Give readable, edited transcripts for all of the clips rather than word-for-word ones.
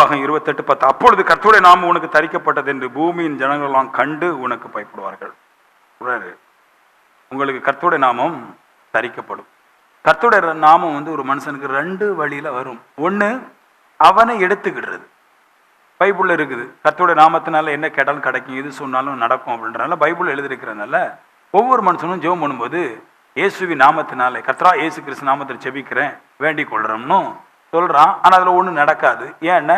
உபாகம் 28:10. அப்பொழுது கர்த்தருடைய நாமம் உனக்கு தரிக்கப்பட்டது என்று பூமியின் ஜனங்கள் எல்லாம் கண்டு உனக்கு பயப்படுவார்கள். உங்களுக்கு கர்த்தருடைய நாமம் தரிக்கப்படும். கர்த்தருடைய நாமம் ஒரு மனுஷனுக்கு 2 வழியில வரும். ஒண்ணு, அவனை எடுத்துக்கிடுறது. பைபிள்ல இருக்குது, கர்த்தருடைய நாமத்தினால என்ன கேட்டாலும் கிடைக்கும், எது சொன்னாலும் நடக்கும் அப்படின்றனால பைபிள் எழுதிருக்கிறதுனால ஒவ்வொரு மனுஷனும் ஜெபம் பண்ணும்போது இயேசுவி நாமத்தினாலே, கர்த்தரா இயேசு கிறிஸ்து நாமத்தில் ஜெபிக்கிறேன் வேண்டிக் கொள்றோம்னு சொல்றான். ஆனா அதுல ஒண்ணு நடக்காது. ஏன்னா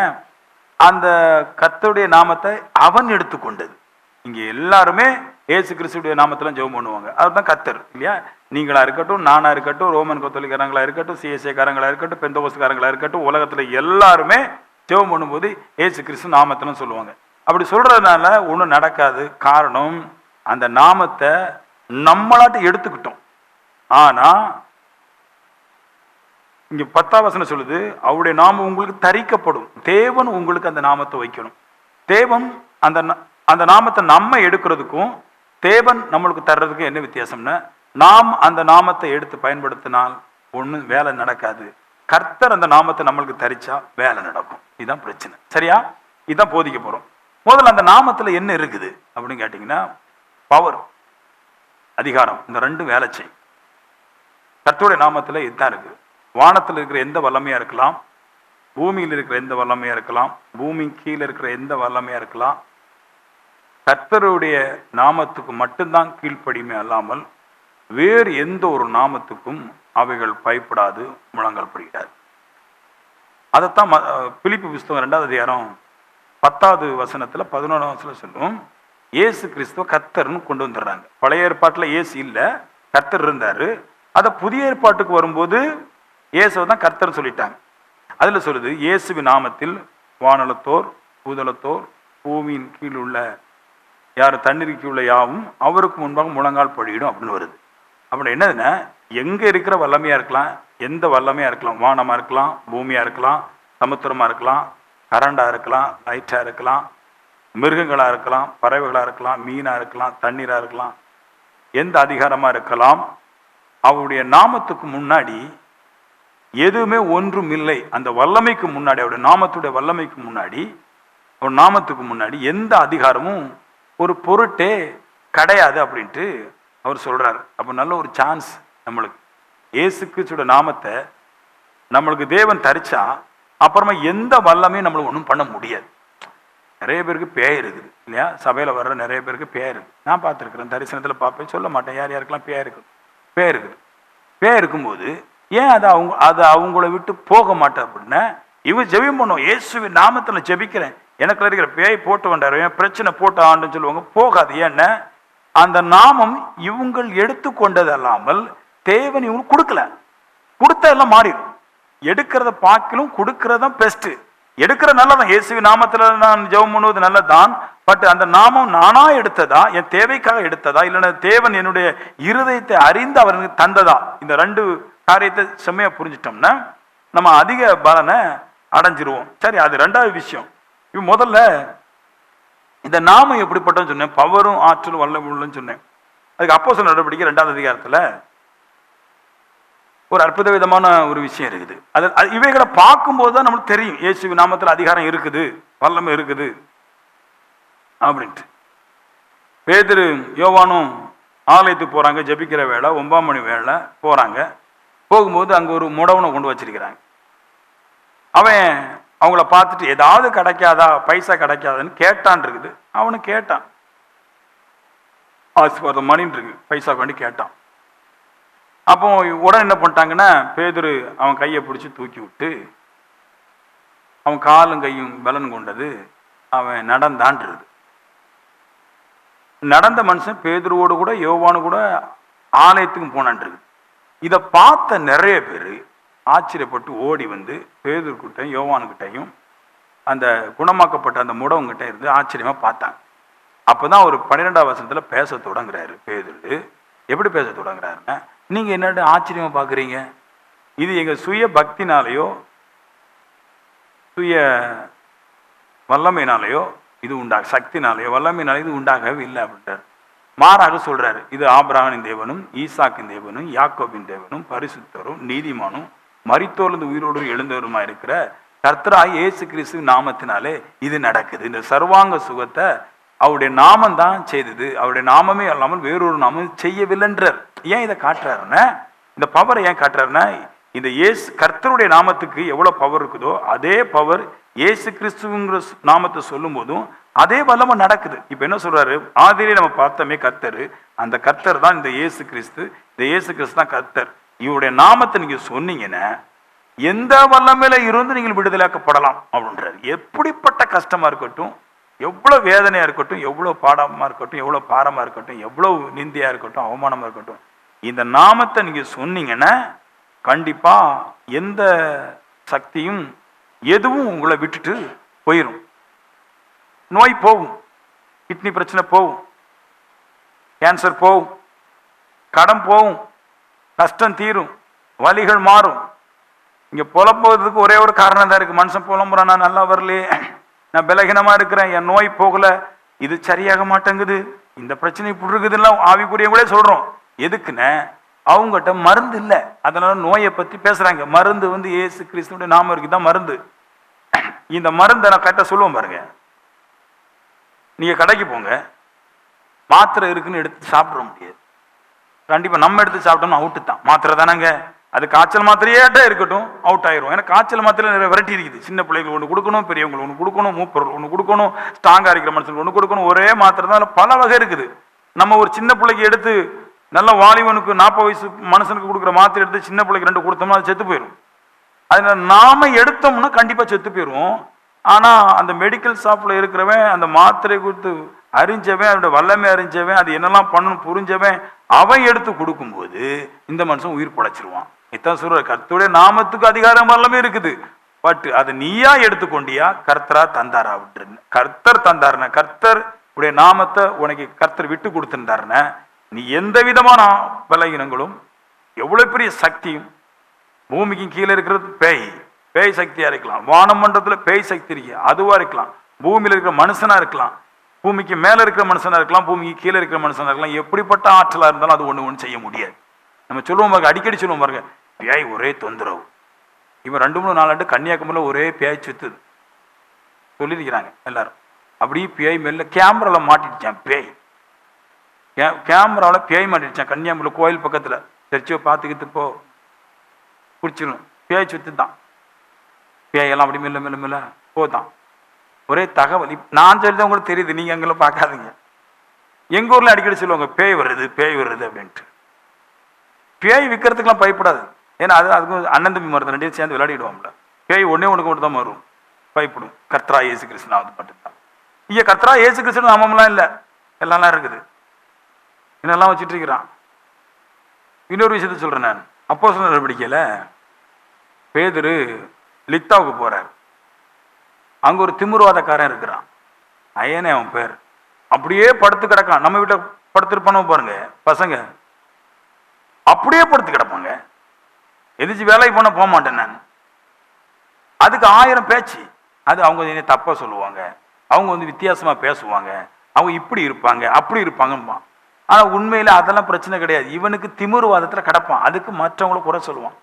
அந்த கர்த்தருடைய நாமத்தை அவன் எடுத்துக்கொண்டது. இங்க எல்லாருமே இயேசு கிறிஸ்துடைய நாமத்துல ஜெபம் பண்ணுவாங்க. அதுதான் கர்த்தர் இல்லையா? நீங்களா இருக்கட்டும், நானா இருக்கட்டும், ரோமன் கத்தோலிக்காரங்களா இருக்கட்டும், சிஎஸ்ஐ காரங்களா இருக்கட்டும், பெந்தகோஸ்துக்காரங்களா இருக்கட்டும், உலகத்துல எல்லாருமே ஜெபம் பண்ணும்போது இயேசு கிறிஸ்து நாமத்துல சொல்லுவாங்க. அப்படி சொல்றதுனால ஒண்ணும் நடக்காது. காரணம், அந்த நாமத்தை நம்மளாட்டு எடுத்துக்கிட்டோம். ஆனா இங்க 10ஆம் வசனம் சொல்லுது, அவருடைய நாமம் உங்களுக்கு தரிக்கப்படும். தேவன் உங்களுக்கு அந்த நாமத்தை வைக்கணும். தேவன் அந்த நாமத்தை நம்ம எடுக்கிறதுக்கும் தேவன் நம்மளுக்கு தர்றதுக்கும் என்ன வித்தியாசம்னா, நாம் அந்த நாமத்தை எடுத்து பயன்படுத்தினால் ஒன்றும் வேலை நடக்காது. கர்த்தர் அந்த நாமத்தை நம்மளுக்கு தரிச்சா வேலை நடக்கும். இதுதான் பிரச்சனை. சரியா? இதுதான் போதிக்க போறோம். முதல்ல அந்த நாமத்துல என்ன இருக்குது அப்படின்னு கேட்டீங்கன்னா, பவர், அதிகாரம். இந்த 2 வேலை செய்யும். கர்த்தருடைய நாமத்துல இதுதான் இருக்கு. வானத்தில் இருக்கிற எந்த வல்லமையா இருக்கலாம், பூமியில் இருக்கிற எந்த வல்லமையா இருக்கலாம், பூமி கீழே இருக்கிற எந்த வல்லமையா இருக்கலாம், கர்த்தருடைய நாமத்துக்கு மட்டும்தான் கீழ்ப்படிமை அல்லாமல் வேறு எந்த ஒரு நாமத்துக்கும் அவைகள் பயப்படாது, முழங்கால் படிக்கிறார். அதைத்தான் பிலிப்பி புஸ்தகம் 2ஆம் அதிகாரம் 10வது வசனத்துல 11ஆம் வசனம் சொல்லும், இயேசு கிறிஸ்துவ கர்த்தர்னு கொண்டு வந்துடுறாங்க. பழைய ஏற்பாட்டுல இயேசு இல்ல, கர்த்தர் இருந்தாரு. அதை புதிய ஏற்பாட்டுக்கு வரும்போது இயேசுவை தான் கர்த்தர் சொல்லிட்டாங்க. அதுல சொல்லுது, இயேசுவின் நாமத்தில் வானலத்தோர் பூதலத்தோர் பூமியின் கீழ் உள்ள யார் தண்ணீருக்கு உள்ள யாவும் அவருக்கு முன்பாக முழங்கால் படியிடும் அப்படின்னு வருது. அப்படி என்னதுன்னா, எங்க இருக்கிற வல்லமையா இருக்கலாம், எந்த வல்லமையா இருக்கலாம், வானமா இருக்கலாம், பூமியா இருக்கலாம், சமுத்திரமா இருக்கலாம், கரண்டா இருக்கலாம், லைட்டா இருக்கலாம், மிருகங்களா இருக்கலாம், பறவைகளா இருக்கலாம், மீனா இருக்கலாம், தண்ணீரா இருக்கலாம், எந்த அதிகாரமா இருக்கலாம், அவருடைய நாமத்துக்கு முன்னாடி எதுவுமே ஒன்றும் இல்லை. அந்த வல்லமைக்கு முன்னாடி, அவருடைய நாமத்துடைய வல்லமைக்கு முன்னாடி, ஒரு நாமத்துக்கு முன்னாடி எந்த அதிகாரமும் ஒரு பொருட்டே கிடையாது அப்படின்ட்டு அவர் சொல்றாரு. அப்போ நல்ல ஒரு சான்ஸ் நம்மளுக்கு. இயேசு கிறிஸ்துவோட நாமத்தை நம்மளுக்கு தேவன் தரிச்சா அப்புறமா எந்த வல்லமையும் நம்மளுக்கு ஒன்றும் பண்ண முடியாது. நிறைய பேருக்கு பேய் இருக்குது இல்லையா? சபையில் வர்ற நிறைய பேருக்கு பேய் இருக்குது. நான் பார்த்துருக்குறேன், தரிசனத்தில் பார்ப்பேன், சொல்ல மாட்டேன் யார் யாருக்கெல்லாம் பேய் இருக்குது. பேய் இருக்குது. பேய் இருக்கும்போது ஏன் அது அவங்கள விட்டு போக மாட்டேன் அப்படின்னா, இவன் ஜெபம் பண்ணுவோம், இயேசுவின் நாமத்தில் ஜெபிக்கிறேன், எனக்கு இருக்கிற பேய் போட்டு வந்தாரு, என் பிரச்சனை போட்டு ஆண்டுன்னு சொல்லுவாங்க. போகாது. ஏன்னா அந்த நாமம் இவங்கள் எடுத்துக்கொண்டது அல்லாமல் தேவன் இவங்க கொடுக்கல. கொடுத்த எல்லாம் மாறிடும். எடுக்கிறத பார்க்கலும் கொடுக்கறதான் பெஸ்ட். எடுக்கிற நல்லதான். இயேசுவின் நாமத்துல நான் ஜெபம் பண்ணுவது நல்லதான். பட் அந்த நாமம் நானா எடுத்ததா, என் தேவைக்காக எடுத்ததா, இல்லைன்னா தேவன் என்னுடைய இருதயத்தை அறிந்து அவருக்கு தந்ததா, இந்த 2 காரியத்தை செம்மையா புரிஞ்சிட்டோம்னா நம்ம அதிக பலனை அடைஞ்சிருவோம். சரி, அது 2வது விஷயம். இப்போ முதல்ல இந்த நாமம் எப்படிப்பட்டன்னு சொன்னேன், பவரும் ஆற்றலும் வல்லமையும் சொன்னேன். அதுக்கு அப்போஸ்தலர் நடவடிக்கை 2ஆம் அதிகாரத்துல ஒரு அற்புத விதமான ஒரு விஷயம் இருக்குது. அது இவைகளை பார்க்கும்போது தான் நம்மளுக்கு தெரியும் இயேசுவின் நாமத்தில் அதிகாரம் இருக்குது, வல்லமை இருக்குது அப்படின்ட்டு. பேதுரு யோவானும் ஆலயத்துக்கு போறாங்க, ஜெபிக்கிற வேளை 9 மணி வேளை போறாங்க. போகும்போது அங்க ஒரு முடவனை கொண்டு வச்சிருக்கிறாங்க. அவன் அவங்கள பார்த்துட்டு ஏதாவது கிடைக்காதா, பைசா கிடைக்காதான்னு கேட்டான் இருக்குது. அவனு கேட்டான், ஆசீர்வாதம் மணின்னு இருக்கு, பைசா வேண்டி கேட்டான். அப்போ உடனே என்ன பண்ணிட்டாங்கன்னா, பேதுரு அவன் கையை பிடிச்சி தூக்கி விட்டு, அவன் காலும் கையும் பலன் கொண்டது, அவன் நடந்தான்றது. நடந்த மனுஷன் பேதுருவோடு கூட யோவானு கூட ஆலயத்துக்கும் போனான்றது. இதை பார்த்த நிறைய பேர் ஆச்சரியப்பட்டு ஓடி வந்து பேதுருக்கிட்டையும் யோவானுக்கிட்டையும் அந்த குணமாக்கப்பட்ட அந்த முடவங்கிட்ட இருந்து ஆச்சரியமா பார்த்தாங்க. அப்போதான் ஒரு 12ஆம் வசனத்துல பேச தொடங்குறாரு பேதுரு. எப்படி பேச தொடங்குறாருன்னா, நீங்க என்னோட ஆச்சரியமா பாக்குறீங்க, இது எங்க சுய பக்தினாலேயோ சுய வல்லமையினாலேயோ இது சக்தினாலேயோ வல்லமையினாலேயோ இது உண்டாகவே இல்லை அப்படின்றார். மாறாக சொல்றாரு, இது ஆபிரகாமின் தேவனும் ஈசாக்கின் தேவனும் யாக்கோபின் தேவனும் பரிசுத்தரும் நீதிமானும் மரித்தோர்ந்து உயிரோடு எழுந்தவருமா இருக்கிற கர்த்தராகிய இயேசு கிறிஸ்து நாமத்தினாலே இது நடக்குது. இந்த சர்வாங்க சுகத்தை அவருடைய நாமம் தான் செய்தது. அவருடைய நாமமே அல்லாமல் வேறொரு நாமம் செய்யவில்லைன்றார். ஏன் இதை காட்டுறாருன்னா, இந்த பவரை ஏன் காட்டுறாருன்னா, இந்த இயேசு கர்த்தருடைய நாமத்துக்கு எவ்வளவு பவர் இருக்குதோ அதே பவர் இயேசு கிறிஸ்துங்கிற நாமத்தை சொல்லும் போதும் அதே வல்லமை நடக்குது. இப்ப என்ன சொல்றாரு, ஆதியிலே நம்ம பார்த்தோமே கர்த்தர், அந்த கர்த்தர் தான் இந்த இயேசு கிறிஸ்து. இந்த இயேசு கிறிஸ்து தான் கர்த்தர். இவருடைய நாமத்தை நீங்க சொன்னீங்கன்னா எந்த வல்லமையில இருந்து நீங்கள் விடுதலையாக்கப்படலாம் அப்படின்றாரு. எப்படிப்பட்ட கஷ்டமா இருக்கட்டும், எவ்வளவு வேதனையா இருக்கட்டும், எவ்வளவு பாடமா இருக்கட்டும், எவ்வளவு பாரமா இருக்கட்டும், எவ்வளவு நிந்தியா இருக்கட்டும், அவமானமா இருக்கட்டும், இந்த நாமத்தை நீங்க சொன்னீங்கன்னா கண்டிப்பா எந்த சக்தியும் எதுவும் உங்களை விட்டுட்டு போயிடும். நோய் போகும், கிட்னி பிரச்சனை போகும், கேன்சர் போகும், கடன் போகும், கஷ்டம் தீரும், வலிகள் மாறும். இங்க புலம்போதுக்கு ஒரே ஒரு காரணம் தான் இருக்கு. மனுஷன் புலம்புறான், நான் நல்லா வரலையே, நான் பலகீனமா இருக்கிறேன், என் நோய் போகல, இது சரியாக மாட்டேங்குது, இந்த பிரச்சனை இப்படி இருக்குதுன்னா ஆவிக்குரியவங்களே சொல்றோம். எதுக்குன்னு அவங்ககிட்ட மருந்து இல்லை, அதனால நோயை பத்தி பேசுறாங்க. மருந்து வந்து இயேசு கிறிஸ்துவோட நாமம் இருக்குதான் மருந்து. இந்த மருந்தை நான் கரெக்டாக சொல்லுவோம் பாருங்க. நீங்க கடைக்கு போங்க, மாத்திரை இருக்குன்னு எடுத்து சாப்பிட முடியாது. கண்டிப்பா நம்ம எடுத்து சாப்பிட்டோம்னா அவுட்டு தான். மாத்திரை தானங்க, அது காய்ச்சல் மாத்திரையாட்டே இருக்கட்டும் அவுட் ஆயிரும். ஏன்னா காய்ச்சல் மாத்திரை நிறைய வெரைட்டி இருக்குது. சின்ன பிள்ளைங்களுக்கு ஒன்று கொடுக்கணும், பெரியவங்களுக்கு ஒன்று கொடுக்கணும், மூப்பர்கள் ஒன்று கொடுக்கணும், ஸ்ட்ராங்கா இருக்கிற மனுஷனுக்கு ஒன்று கொடுக்கணும். ஒரே மாத்திரை தான் பல வகை இருக்குது. நம்ம ஒரு சின்ன பிள்ளைக்கு எடுத்து நல்ல வாலிபனுக்கு 40 வயசு மனுஷனுக்கு கொடுக்குற மாத்திரை எடுத்து சின்ன பிள்ளைக்கு 2 கொடுத்தோம்னா அது செத்து போயிடும். அதனால நாம எடுத்தோம்னா கண்டிப்பா செத்து போயிடும். ஆனா அந்த மெடிக்கல் ஷாப்ல இருக்கிறவன் அந்த மாத்திரை கொடுத்து அறிஞ்சவன், அதோட வல்லமை அறிஞ்சவன், அது என்னெல்லாம் பண்ணணும் புரிஞ்சவன், அவன் எடுத்து கொடுக்கும்போது இந்த மனுஷன் உயிர் படைச்சிருவான். இதான் சொல்ற, கர்த்தருடைய நாமத்துக்கு அதிகாரம் வல்லமை இருக்குது. பட் அதை நீயா எடுத்துக்கொண்டியா, கர்த்தரா தந்தாரா விட்டுரு. கர்த்தர் தந்தாருன்னா, கர்த்தர் உடைய நாமத்தை உனக்கு கர்த்தர் விட்டு கொடுத்திருந்தாருன்னா, நீ எந்த விதமான பலகீனங்களும் எவ்வளவு பெரிய சக்தியும், பூமிக்கு கீழே இருக்கிறது பேய் சக்தியா இருக்கலாம், வானமண்டலத்துல பேய் சக்தி இருக்கு அதுவா இருக்கலாம், பூமியில இருக்கிற மனுஷனா இருக்கலாம், பூமிக்கு மேல இருக்கிற மனுஷனா இருக்கலாம், பூமிக்கு கீழே இருக்கிற மனுஷனா இருக்கலாம். எப்படிப்பட்ட ஆற்றலா இருந்தாலும் அது ஒண்ணு செய்ய முடியாது. நம்ம சொல்லுவோம் பாருங்க, அடிக்கடி சொல்லுவோம் பாருங்க, பேய் ஒரே தொந்தரவு. இவன் 2-3-4 ஆண்டு கன்னியாகுமரியில் ஒரே பேய் சுத்துது சொல்லியிருக்கிறாங்க எல்லாரும். அப்படியே பேய் மேல கேமரால மாட்டிடுச்சான். பேய் கேமரால பேய் மாட்டிடுச்சான் கன்னியாகுமரியில் கோயில் பக்கத்துல. தெரிச்சோ பார்த்துக்கிட்டு போ, குடிச்சிடணும். பேய் சுத்து தான், பேயெல்லாம் அப்படி மெல்ல மெல்ல மெல்ல போதான். ஒரே தகவல் நான் சொல்லிதான் உங்களுக்கு தெரியுது, நீங்க அங்கெல்லாம் பார்க்காதீங்க. எங்க ஊர்ல அடிக்கடி சொல்லுவாங்க பேய் வருது அப்படின்ட்டு. பேய் விற்கிறதுக்கெல்லாம் பயப்படாது. ஏன்னா அதுக்கு அண்ணன் தம்பி மருந்து 2 சேர்ந்து விளையாடிடுவோம்ல. பேய் ஒன்னே ஒண்ணுக்கு மட்டும் தான் வரும், பயப்படும். கர்த்தரா இயேசு கிறிஸ்து நாமத்தை மட்டும்தான். இங்க கர்த்தரா இயேசு கிறிஸ்து நாமம்லாம் இல்லை, எல்லாம் இருக்குது. என்னெல்லாம் வச்சுட்டு இருக்கிறான். இன்னொரு விஷயத்த சொல்றேன் நான். அப்போஸ்தலர் நடவடிக்கையில பேதுரு லித்தாவுக்கு போறார். அங்க ஒரு திமிர்வாதக்காரன் இருக்கிறான், அயனே அவன் பேர். அப்படியே படுத்து கிடக்கான். நம்ம வீட்டை படுத்திருப்பானோ பாருங்க பசங்க, அப்படியே படுத்து கிடப்பாங்க. எதிர்த்து வேலைக்கு போன போக மாட்டேன் நான். அதுக்கு 1000 பேச்சு. அது அவங்க தப்பா சொல்லுவாங்க, அவங்க வந்து வித்தியாசமா பேசுவாங்க, அவங்க இப்படி இருப்பாங்க அப்படி இருப்பாங்கம்மா. ஆனா உண்மையில அதெல்லாம் பிரச்சனை கிடையாது. இவனுக்கு திமிர்வாதத்துல கிடப்பான், அதுக்கு மற்றவங்களை குறை சொல்லுவான்.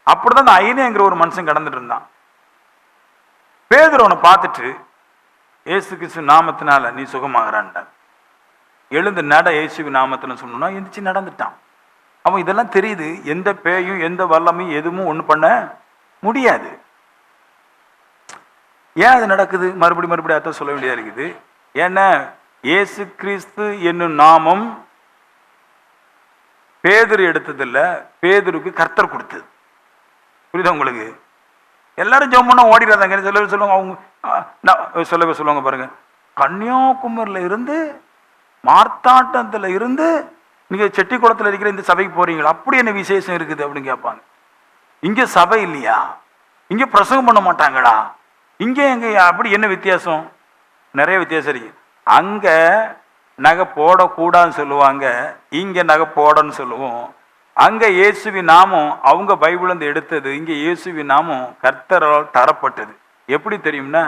அப்படிதான் அந்த ஐனேங்கிற ஒரு மனுஷன் கடந்துட்டு இருந்தான். பேதுரு அவனை பார்த்துட்டு, இயேசு கிறிஸ்து நாமத்தினால நீ சுகமாகறான்டார். எழுந்து நட இயேசு நாமத்துல சொன்னா எந்திரிச்சு நடந்துட்டான். அவன் இதெல்லாம் தெரியுது, எந்த பேயும் எந்த வல்லமையும் எதுவும் ஒண்ணு பண்ண முடியாது. ஏன் அது நடக்குது? மறுபடியும் அர்த்தம் சொல்ல வேண்டியதா இருக்குது. ஏன்னா இயேசு கிறிஸ்து என்னும் நாமம் பேதுரு எடுத்ததில்ல, பேதுருக்கு கர்த்தர் கொடுத்தது. புரியுதா உங்களுக்கு? எல்லாரும் ஜெபம் பண்ணா ஓடிடாதாங்க. சில சொல்லுவாங்க, அவங்க சொல்லுவாங்க பாருங்க, கன்னியாகுமரியில இருந்து மார்த்தாண்டத்துல இருந்து நீங்க செட்டிக்குளத்துல இருக்கிற இந்த சபைக்கு போறீங்களா, அப்படி என்ன விசேஷம் இருக்குது அப்படின்னு கேட்பாங்க. இங்க சபை இல்லையா, இங்க பிரசங்கம் பண்ண மாட்டாங்களா, இங்க எங்க அப்படி என்ன வித்தியாசம்? நிறைய வித்தியாசம் இருக்கு. அங்க நகை போடக்கூடாதுன்னு சொல்லுவாங்க, இங்க நகை போடன்னு சொல்லுவோம். அங்க இயேசுவின் நாமம் அவங்க பைபிள் இருந்து எடுத்தது, இங்க இயேசுவின் நாமம் கர்த்தரால் தரப்பட்டது. எப்படி தெரியும்னா,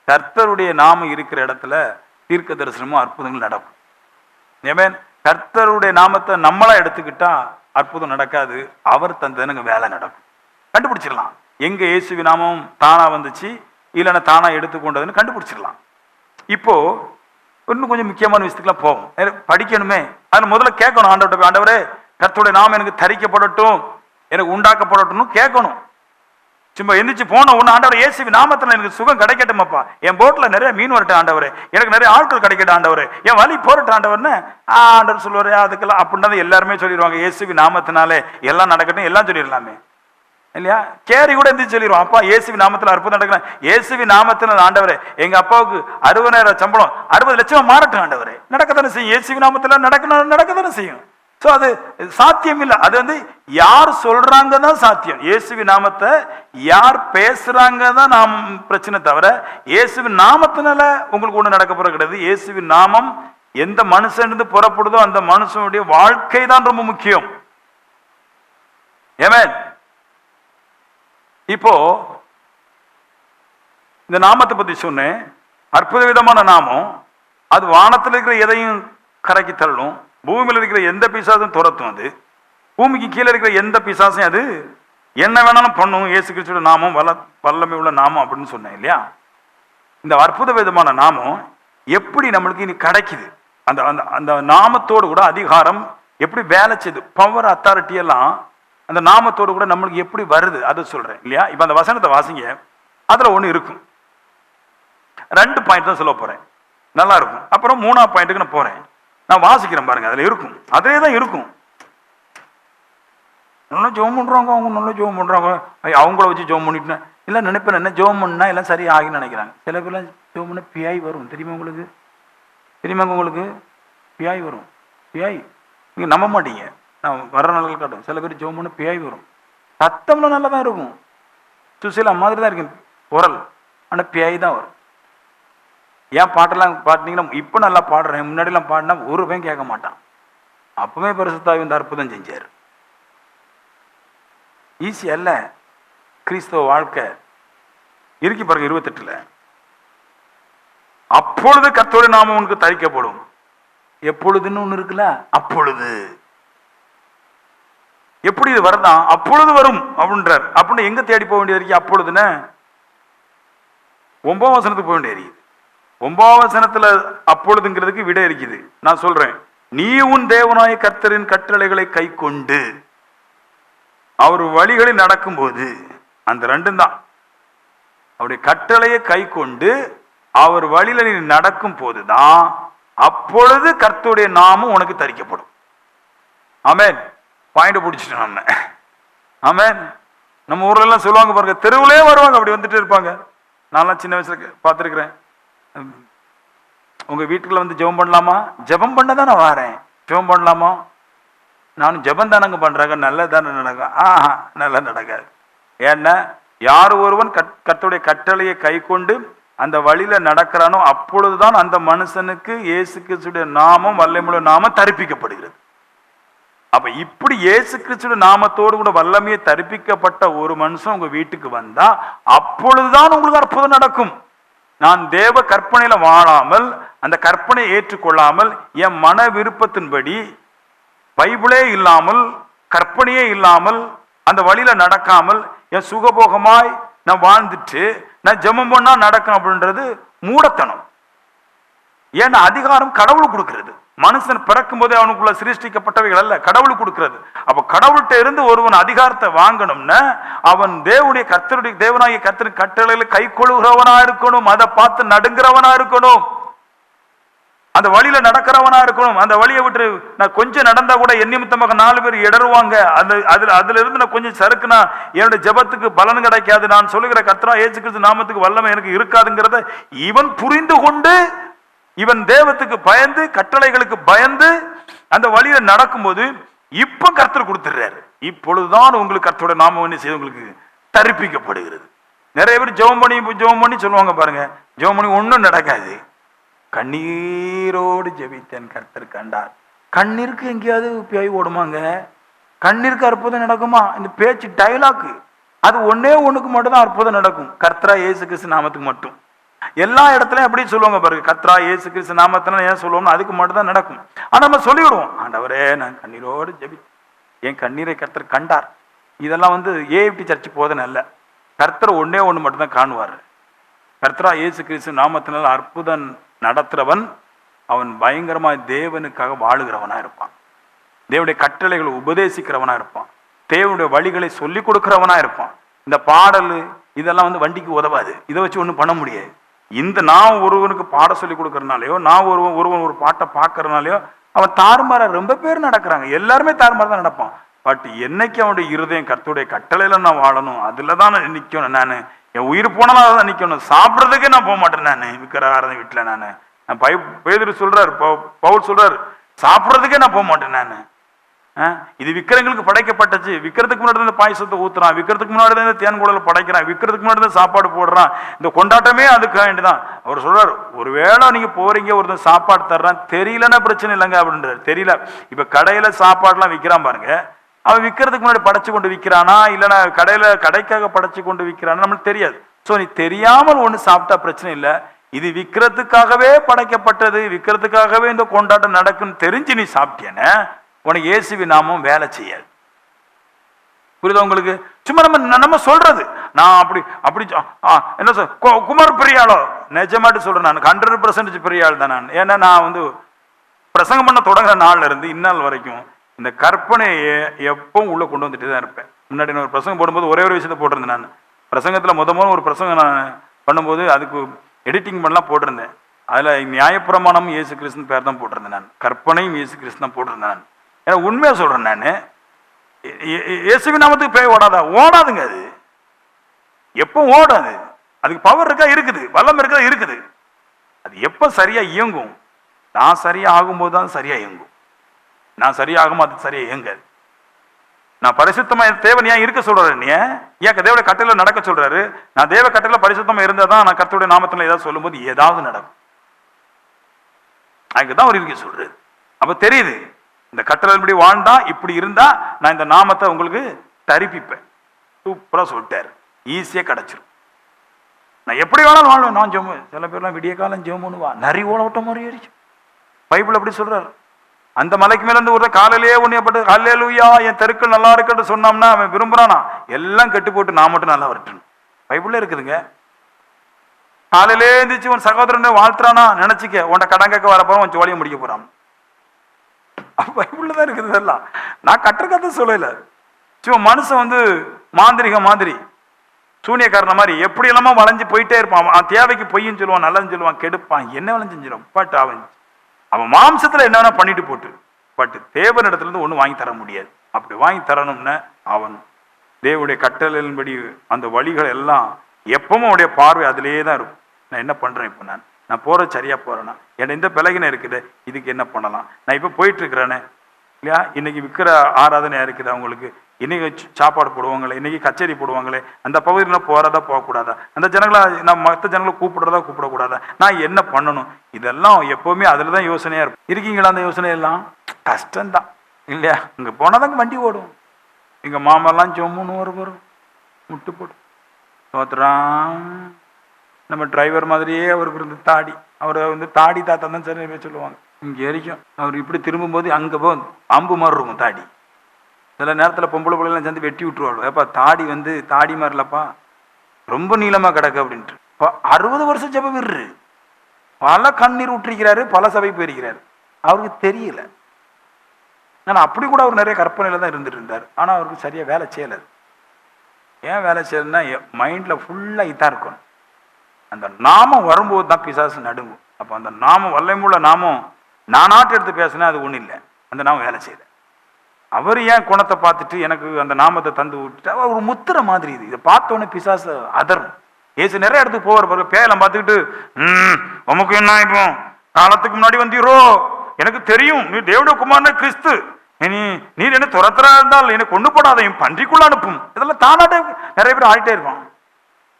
கர்த்தருடைய நாமம் இருக்கிற இடத்துல தீர்க்க தரிசனமும் அற்புதங்கள் நடக்கும். ஏமேன். கர்த்தருடைய நாமத்தை நம்மளா எடுத்துக்கிட்டா அற்புதம் நடக்காது, அவர் தந்தனுங்க வேலை நடக்கும். கண்டுபிடிச்சிடலாம் எங்க இயேசுவின் நாமம் தானா வந்துச்சு, இல்லைன்னா தானா எடுத்துக்கொண்டதுன்னு கண்டுபிடிச்சிடலாம். இப்போ இன்னும் கொஞ்சம் முக்கியமான விஷயத்துக்குலாம் போகும். படிக்கணுமே, அதில் முதல்ல கேட்கணும் ஆண்டவர்கிட்ட, ஆண்டவரே கர்த்தருடைய நாமம் எனக்கு தரிக்கப்படட்டும், எனக்கு உண்டாக்கப்படட்டும்னு கேட்கணும். சும்மா எந்திரிச்சு போன ஒன்று, ஆண்டவர் இயேசுவின் நாமத்தில் எனக்கு சுகம் கிடைக்கட்டுமாப்பா, என் போட்டில் நிறைய மீன் வரட்டும் ஆண்டவரே, எனக்கு நிறைய ஆட்கள் கிடைக்கட்டும் ஆண்டவரே, என் வலி போரட்டும் ஆண்டவர்னு ஆண்டவர் சொல்லுவார். அதுக்கெல்லாம் அப்படின்னா எல்லாருமே சொல்லிடுவாங்க, இயேசுவின் நாமத்தினாலே எல்லாம் நடக்கட்டும், எல்லாம் சொல்லிடலாமே இல்லையா? கேரி கூட எந்திரிச்சு சொல்லிடுவோம், அப்பா இயேசுவின் நாமத்தில் அற்புதம் நடக்கணும், இயேசுவின் நாமத்தில் ஆண்டவரே எங்க அப்பாவுக்கு 60,000 சம்பளம் 60 லட்சம் மாறட்டும் ஆண்டவரே, நடக்கத்தானே செய்யும். இயேசுவின் நாமத்தில் நடக்கணும், நடக்கத்தானே செய்யும். ஸோ அது சாத்தியம் இல்லை. அது வந்து யார் சொல்றாங்க தான் சாத்தியம். இயேசுவின் நாமத்தை யார் பேசுறாங்க தான் நாம் பிரச்சனை, தவிர இயேசுவின் நாமத்தினால உங்களுக்கு ஒண்ணு நடக்க போறது கிடையாது. இயேசுவின் நாமம் எந்த மனுஷன் புறப்படுதோ அந்த மனுஷனுடைய வாழ்க்கை தான் ரொம்ப முக்கியம். ஆமென். இப்போ இந்த நாமத்தை பத்தி சொன்னேன், அற்புத விதமான நாமம். அது வானத்தில் இருக்கிற எதையும் கரைக்கி தள்ளும், பூமியில் இருக்கிற எந்த பிசாசும் துரத்தும், அது பூமிக்கு கீழே இருக்கிற எந்த பிசாசையும் அது என்ன வேணாலும் பண்ணும். இயேசு கிறிஸ்துவோட நாமம் வல்லமை உள்ள நாமம் அப்படின்னு சொன்னேன் இல்லையா? இந்த அற்புத விதமான நாமம் எப்படி நம்மளுக்கு இனி கிடைக்குது, அந்த அந்த அந்த நாமத்தோடு கூட அதிகாரம் எப்படி வேலை செய்யுது, பவர் அத்தாரிட்டி எல்லாம் அந்த நாமத்தோடு கூட நம்மளுக்கு எப்படி வருது அதை சொல்றேன் இல்லையா? இப்ப அந்த வசனத்தை வாசிங்க, அதுல ஒண்ணு இருக்கும். 2 பாயிண்ட் தான் சொல்ல போறேன், நல்லா இருக்கும். அப்புறம் 3ஆவது பாயிண்ட்டுக்கு நான் போறேன், நான் வாசிக்கிறேன் பாருங்க, அதுல இருக்கும், அதே தான் இருக்கும். நல்லா ஜோம் பண்றாங்க, அவங்க நல்லா ஜோம் பண்றாங்க, அவங்கள வச்சு ஜோம் பண்ணிட்டு இல்லை நினைப்பேன், என்ன ஜோம் பண்ணா எல்லாம் சரி ஆகின்னு நினைக்கிறாங்க. சில பேர்லாம் ஜோம் பண்ண பியாய் வரும், தெரியுமா உங்களுக்கு? தெரியுமாங்க உங்களுக்கு? பியாய் வரும், பியாய் நீங்க நம்ப மாட்டீங்க, நான் வர நாள்கள் காட்டும். சில பேர் ஜோம் பண்ண பியாய் வரும், சத்தம்லாம் நல்லா தான் இருக்கும், சுசிலா மாதிரி தான் இருக்கு குரல், ஆனால் பியாய் தான் வரும். ஏன் பாட்டெல்லாம் பாட்டினீங்கன்னா இப்போ நல்லா பாடுறேன், முன்னாடிலாம் பாடினா ஒரு பையன் கேட்க மாட்டான். அப்பவே பரிசுத்தாவி இந்த அற்புதம் செஞ்சார். ஈஸி அல்ல கிறிஸ்தவ வாழ்க்கை. இருக்கு பாருங்க 28. அப்பொழுது கர்த்தருடைய நாமம் உனக்கு தரிக்கப்படும். எப்பொழுதுன்னு ஒண்ணு இருக்குல்ல, அப்பொழுது. எப்படி இது வருதான்? அப்பொழுது வரும் அப்படின்றார். அப்படின்னு எங்க தேடி போக வேண்டியது இருக்கு? அப்பொழுதுன்னு 9ஆம் வசனத்துக்கு போக வேண்டியது இருக்குது. 9ஆம் வசனத்துல அப்பொழுதுங்கிறதுக்கு விட இருக்குது. நான் சொல்றேன், நீ உன் தேவனாய கர்த்தரின் கட்டளைகளை கை கொண்டு அவர் வழிகளில் நடக்கும்போது, அந்த 2 தான், அவருடைய கட்டளையை கை கொண்டு அவர் வழியில நீ நடக்கும் போதுதான் அப்பொழுது கர்த்தருடைய நாமம் உனக்கு தரிக்கப்படும். ஆமென். பாயிண்ட் பிடிச்சிட்டோம் நம்ம. ஆமென். நம்ம ஊர்ல எல்லாம் சொல்லுவாங்க பாருங்க, தெருவுலே வருவாங்க, அப்படி வந்துட்டு இருப்பாங்க. நான்லாம் சின்ன வயசுல பார்த்துருக்கிறேன். உங்க வீட்டுக்குள்ள வந்து ஜெபம் பண்ணலாமா? ஜெபம் பண்ண தான் நான் வரேன், ஜெபம் பண்ணலாமா? நானும் ஜெபம் தானங்க பண்றாங்க, நல்லதானே நடக்கும்? நல்லா நடக்காது. ஏன்னா யார் ஒருவன் கர்த்தருடைய கட்டளையை கை கொண்டு அந்த வழியில நடக்கிறானோ அப்பொழுதுதான் அந்த மனுஷனுக்கு இயேசு கிறிஸ்துடைய நாமம் வல்லமையுள்ள நாமம் தரிப்பிக்கப்படுகிறது. அப்ப இப்படி இயேசு கிறிஸ்துடைய நாமத்தோடு கூட வல்லமையை தரிப்பிக்கப்பட்ட ஒரு மனுஷன் உங்க வீட்டுக்கு வந்தா அப்பொழுதுதான் உங்களுக்கு அற்புதம் நடக்கும். நான் தேவ கற்பனையில வாழாமல், அந்த கற்பனையை ஏற்றுக்கொள்ளாமல், என் மன விருப்பத்தின்படி, பைபிளே இல்லாமல், கற்பனையே இல்லாமல், அந்த வழியில நடக்காமல், என் சுகபோகமாய் நான் வாழ்ந்துட்டு நான் ஜெபம் பண்ணா நடக்கும் அப்படின்றது மூடத்தனம். ஏன்னா அதிகாரம் கடவுள் கொடுக்கிறது. மனுஷன் பிறக்கும் போதே அவனுக்குள்ள சிருஷ்டிக்கப்பட்டவைகள் அல்ல, கடவுள் கொடுக்கிறது. அப்ப கடவுள்கிட்ட இருந்து ஒருவன் அதிகாரத்தை வாங்கணும்னா அவன் தேவனுடைய கர்த்தருடைய தேவனாகிய கர்த்தரின் கட்டளையில கை கொள்கிறவனா இருக்கணும், அதை பார்த்து நடுங்கிறவனா இருக்கணும், அந்த வழியில நடக்கிறவனா இருக்கணும். அந்த வழியை விட்டு நான் கொஞ்சம் நடந்தா கூட என் நிமித்தமாக 4 பேர் இடருவாங்க, அதுல இருந்து நான் கொஞ்சம் சறுக்குனா என்னுடைய ஜெபத்துக்கு பலன் கிடைக்காது, நான் சொல்லுகிற கர்த்தரா இயேசு கிறிஸ்து நாமத்துக்கு வல்லமை எனக்கு இருக்காதுங்கிறத இவன் புரிந்து கொண்டு, இவன் தேவத்துக்கு பயந்து, கட்டளைகளுக்கு பயந்து அந்த வழியில நடக்கும்போது இப்ப கர்த்தர் கொடுத்துடுறாரு. இப்பொழுதுதான் உங்களுக்கு கர்த்தரோட நாமம் என்ன செய்து உங்களுக்கு தரிப்பிக்கப்படுகிறது. நிறைய பேர் ஜெபம் பண்ணி சொல்லுவாங்க பாருங்க, ஜெபம் பண்ணி ஒன்றும் நடக்காது. கண்ணீரோடு ஜெபித்தேன் கர்த்தர் கண்டார். கண்ணீருக்கு எங்கேயாவது பேய் ஓடுமாங்க? கண்ணீருக்கு அற்புதம் நடக்குமா? இந்த பேச்சு டைலாக்கு அது ஒன்னே ஒண்ணுக்கு மட்டும் தான் அற்புதம் நடக்கும், கர்த்தரா இயேசு கிறிஸ்து நாமத்துக்கு மட்டும். எல்லா இடத்துலயும் அப்படி சொல்லுவாங்க பாருங்க, கர்த்தரா இயேசு கிறிஸ்து நாமத்தினால ஏன் சொல்லுவோம்னு அதுக்கு மட்டும் தான் நடக்கும். ஆனா நம்ம சொல்லிவிடுவோம், ஆண்டவரே நான் கண்ணீரோடு ஜெபித்தேன், என் கண்ணீரை கர்த்தர் கண்டார். இதெல்லாம் வந்து ஏஎஃப்டி சர்ச்சு போதனை அல்ல. கர்த்தர் ஒன்னே ஒண்ணு மட்டும் தான் காணுவார், கர்த்தரா இயேசு கிறிஸ்து நாமத்தினால் அற்புதம் நடத்துறவன் அவன் பயங்கரமா தேவனுக்காக வாழுகிறவனா இருப்பான். தேவனுடைய கட்டளைகளை உபதேசிக்கிறவனா இருப்பான். தேவனுடைய வழிகளை சொல்லி கொடுக்கிறவனா இருப்பான். இந்த பாடல் இதெல்லாம் வந்து வண்டிக்கு உதவாது. இதை வச்சு ஒன்றும் பண்ண முடியாது. இந்த நான் ஒருவனுக்கு பாட சொல்லி கொடுக்கறனாலையோ, நான் ஒருவன் ஒரு பாட்டை பார்க்கறனாலையோ அவன் தாறுமாற ரொம்ப பேர் நடக்கிறாங்க. எல்லாருமே தாறுமாற தான் நடப்பான். பட் என்னைக்கு அவனுடைய இருதயம் கர்த்தருடைய கட்டளையில நான் வாழணும், அதுல தான் நான் நிற்கணும். நான் என் உயிர் போனாலும் அதை தான் நிற்கணும். சாப்பிட்றதுக்கே நான் போக மாட்டேன். நான் விற்கிற ஆரத வீட்டில் நான் பேதுரு சொல்றாரு, பவுல் சொல்றாரு, சாப்பிட்றதுக்கே நான் போக மாட்டேன். நான் இது விக்கிரங்களுக்கு படைக்கப்பட்டச்சு. விற்கிறதுக்கு முன்னாடி தான் பாயசத்தை ஊத்துறான், விற்கிறதுக்கு முன்னாடி தான் தேன் கூடல படைக்கிறான், விற்கிறதுக்கு முன்னாடி தான் சாப்பாடு போடுறான். இந்த கொண்டாட்டமே அதுக்கு வேண்டிதான். அவர் சொல்றாரு, ஒருவேளை நீங்க போறீங்க, ஒருத்தன் சாப்பாடு தர்றான், தெரியலன்னா பிரச்சனை இல்லைங்க அப்படின்றாரு. தெரியல, இப்ப கடையில சாப்பாடுலாம் விற்கிறான் பாருங்க, அவன் விற்கிறதுக்கு முன்னாடி படைச்சு கொண்டு விற்கிறானா இல்லைன்னா கடைக்காக படைச்சு கொண்டு விற்கிறானா நம்மளுக்கு தெரியாது. ஸோ நீ தெரியாமல் ஒன்று சாப்பிட்டா பிரச்சனை இல்லை. இது விற்கிறதுக்காகவே படைக்கப்பட்டது, விற்கிறதுக்காகவே இந்த கொண்டாட்டம் நடக்குன்னு தெரிஞ்சு நீ சாப்பிட்டேன்னு உனக்கு இயேசுவின் நாமம் வேலை செய்யாது. புரியுதா உங்களுக்கு? சும்மா நம்ம சொல்றது, நான் அப்படி என்ன சொல் குமார் பெரியாளோ, நிஜமாட்டு சொல்றேன், நான் 100% பெரியாள் தான். நான் ஏன்னா நான் வந்து பிரசங்கம் பண்ண தொடங்குற நாள்ல இருந்து இந்நாள் வரைக்கும் இந்த கற்பனையை எப்பவும் உள்ள கொண்டு வந்துட்டு தான் இருப்பேன். முன்னாடி நான் ஒரு பிரசங்கம் போடும்போது ஒரே ஒரு விஷயத்த போட்டிருந்தேன். நான் பிரசங்கத்தில் முதல் ஒரு பிரசங்கம் நான் பண்ணும்போது அதுக்கு எடிட்டிங் பண்ணலாம் போட்டிருந்தேன். அதில் நியாயப்பிரமாணம் இயேசு கிறிஸ்துன்னு பேர் தான் போட்டிருந்தேன். நான் கற்பனையும் இயேசு கிறிஸ்து தான் போட்டிருந்தேன். நான் ஏன்னா உண்மையாக சொல்கிறேன், நான் இயேசுவின் நாமத்துக்கு பேய் ஓடாதா? ஓடாதுங்க. அது எப்போ ஓடாது. அதுக்கு பவர் இருக்கா? இருக்குது. வல்லம் இருக்கா? இருக்குது. அது எப்போ சரியாக இயங்கும்? நான் சரியாக ஆகும்போது தான் சரியாக இயங்கும். நான் சரியாகும், அது சரியா இயங்காது. நான் பரிசுத்தமா தேவன் ஏன் இருக்க சொல்றாரு? ஏன் தேவனுடைய கட்டளையில நடக்க சொல்றாரு? நான் தேவ கட்டளையில பரிசுத்தமா இருந்தா தான் நான் கர்த்தருடைய நாமத்துல ஏதாவது சொல்லும் போது ஏதாவது நடக்கும். அதுக்குதான் அவர் இருக்க சொல்றாரு. அப்ப தெரியுது, இந்த கட்டளை இப்படி வாழ்ந்தா, இப்படி இருந்தா நான் இந்த நாமத்தை உங்களுக்கு தரிப்பிப்பேன். சூப்பரா சொல்லிட்டாரு, ஈஸியா கிடைச்சிரும். நான் எப்படி வேணாலும் வாழ்வேன். நான் ஜெபம், சில பேர்லாம் விடிய காலம் ஜெபம் பண்ணுவா, நரி ஓட்ட மாதிரி ஆயிடுச்சு. பைபிள் அப்படி சொல்றாரு. அந்த மலைக்கு மேல இருந்து ஒரு காலையிலேயே உண்மையப்பட்டு ஹல்லேலூயா என் தெருக்கள் நல்லா இருக்கட்டும் சொன்னோம்னா அவன் விரும்புறானா? எல்லாம் கெட்டு போட்டு நான் மட்டும் நல்லா வரட்டும். பைபிள்ல இருக்குதுங்க. காலையிலே இருந்துச்சு உன் சகோதரனை வாழ்த்துறானா நினைச்சுக்க, உன்ட கடன் கேட்க வரப்போ உன் ஜோலியை முடிக்க போறான். பைபிள்ல தான் இருக்குது இதெல்லாம். நான் கட்டுறக்கத்தை சொல்லல. சும்மா மனுஷன் வந்து மாந்திரிக மாதிரி, சூனியக்காரன மாதிரி எப்படி எல்லாமோ வளைஞ்சு போயிட்டே இருப்பான். தேவைக்கு பொய்ன்னு சொல்லுவான், நல்லன்னு சொல்லுவான், கெடுப்பான், என்ன வளைஞ்சு செஞ்சிடும். பட் அவன் மாம்சத்துல என்ன வேணா பண்ணிட்டு போட்டு, பட் தேவனிடத்துல இருந்து ஒண்ணு வாங்கி தர முடியாது. அப்படி வாங்கி தரணும்னா அவன் தேவனுடைய கட்டளையின்படி அந்த வழிகள் எல்லாம் எப்பவும் அவனுடைய பார்வை அதிலேயே தான் இருக்கும். நான் என்ன பண்றேன், இப்போ நான் போறது சரியா போறேன்னா, என் இந்த பிளகின இருக்குது, இதுக்கு என்ன பண்ணலாம், நான் இப்ப போயிட்டு இருக்கிறேனே இல்லையா, இன்னைக்கு விற்கிற ஆராதனையா இருக்குது, அவங்களுக்கு இன்னைக்கு சாப்பாடு போடுவாங்களே, இன்னைக்கு கச்சேரி போடுவாங்களே, அந்த பகுதியில் போறதா போகக்கூடாதா, அந்த ஜனங்களை நம்ம மற்ற ஜனங்களை கூப்பிடுறதா கூப்பிடக்கூடாதா, நான் என்ன பண்ணணும், இதெல்லாம் எப்பவுமே அதுல தான் யோசனையா இருக்கும். இருக்கீங்களா அந்த யோசனை எல்லாம்? கஷ்டம்தான் இல்லையா? இங்க போனாதாங்க வண்டி ஓடும். எங்க மாமெல்லாம் ஜோமுன்னு வரும், முட்டு போட்டு தோத்துறான். நம்ம டிரைவர் மாதிரியே அவருக்கு இருந்து தாடி, அவரை வந்து தாடி தாத்தா தான் சரி சொல்லுவாங்க. இங்கே வரைக்கும் அவர் இப்படி திரும்பும்போது அங்கே போ அம்பு மாதிரி இருக்கும் தாடி. சில நேரத்தில் பொம்பளை பிள்ளைலாம் சேர்ந்து வெட்டி விட்டுருவாள். ஏப்பா தாடி வந்து தாடி மாதிரிலப்பா ரொம்ப நீளமாக கிடக்கு அப்படின்ட்டு. இப்போ 60 வருஷம் ஜெப வீரரு, பல கண்ணீர் விட்டுருக்கிறாரு, பல சபை போயிருக்கிறாரு, அவருக்கு தெரியல. ஆனால் அப்படி கூட அவர் நிறைய கற்பனையில் தான் இருந்துட்டு இருந்தார். ஆனால் அவருக்கு சரியாக வேலை செய்யலை. ஏன் வேலை செய்யலைன்னா மைண்டில் ஃபுல்லாக இதாக இருக்கணும். அந்த நாமம் வரும்போது தான் பிசாசு நடுங்கும். அப்போ அந்த நாமம் வல்லமுள்ள நாமம் நானாட்டு எடுத்து பேசினா அது ஒன்றும் இல்லை, அந்த நாமம் வேலை செய்யலை. அவர் ஏன் குணத்தை பார்த்துட்டு எனக்கு அந்த நாமத்தை தந்து விட்டுட்டு ஒரு முத்திர மாதிரி இது. இதை பார்த்தோன்னே பிசாசு அதரும். ஏசு நிறைய இடத்துக்கு போவார் பாருங்க, பேயெல்லாம் பார்த்துக்கிட்டு உமக்கு என்ன இப்போ காலத்துக்கு முன்னாடி வந்தீரோ, எனக்கு தெரியும் நீ தேவனுடைய குமாரனே கிறிஸ்து, நீர் என்ன துரத்துறா இருந்தால் எனக்கு கொண்டு போடாத என் பன்றிக்குள்ள அனுப்பும். இதெல்லாம் தானாட்டே நிறைய பேர் ஆடிட்டே இருப்பான்.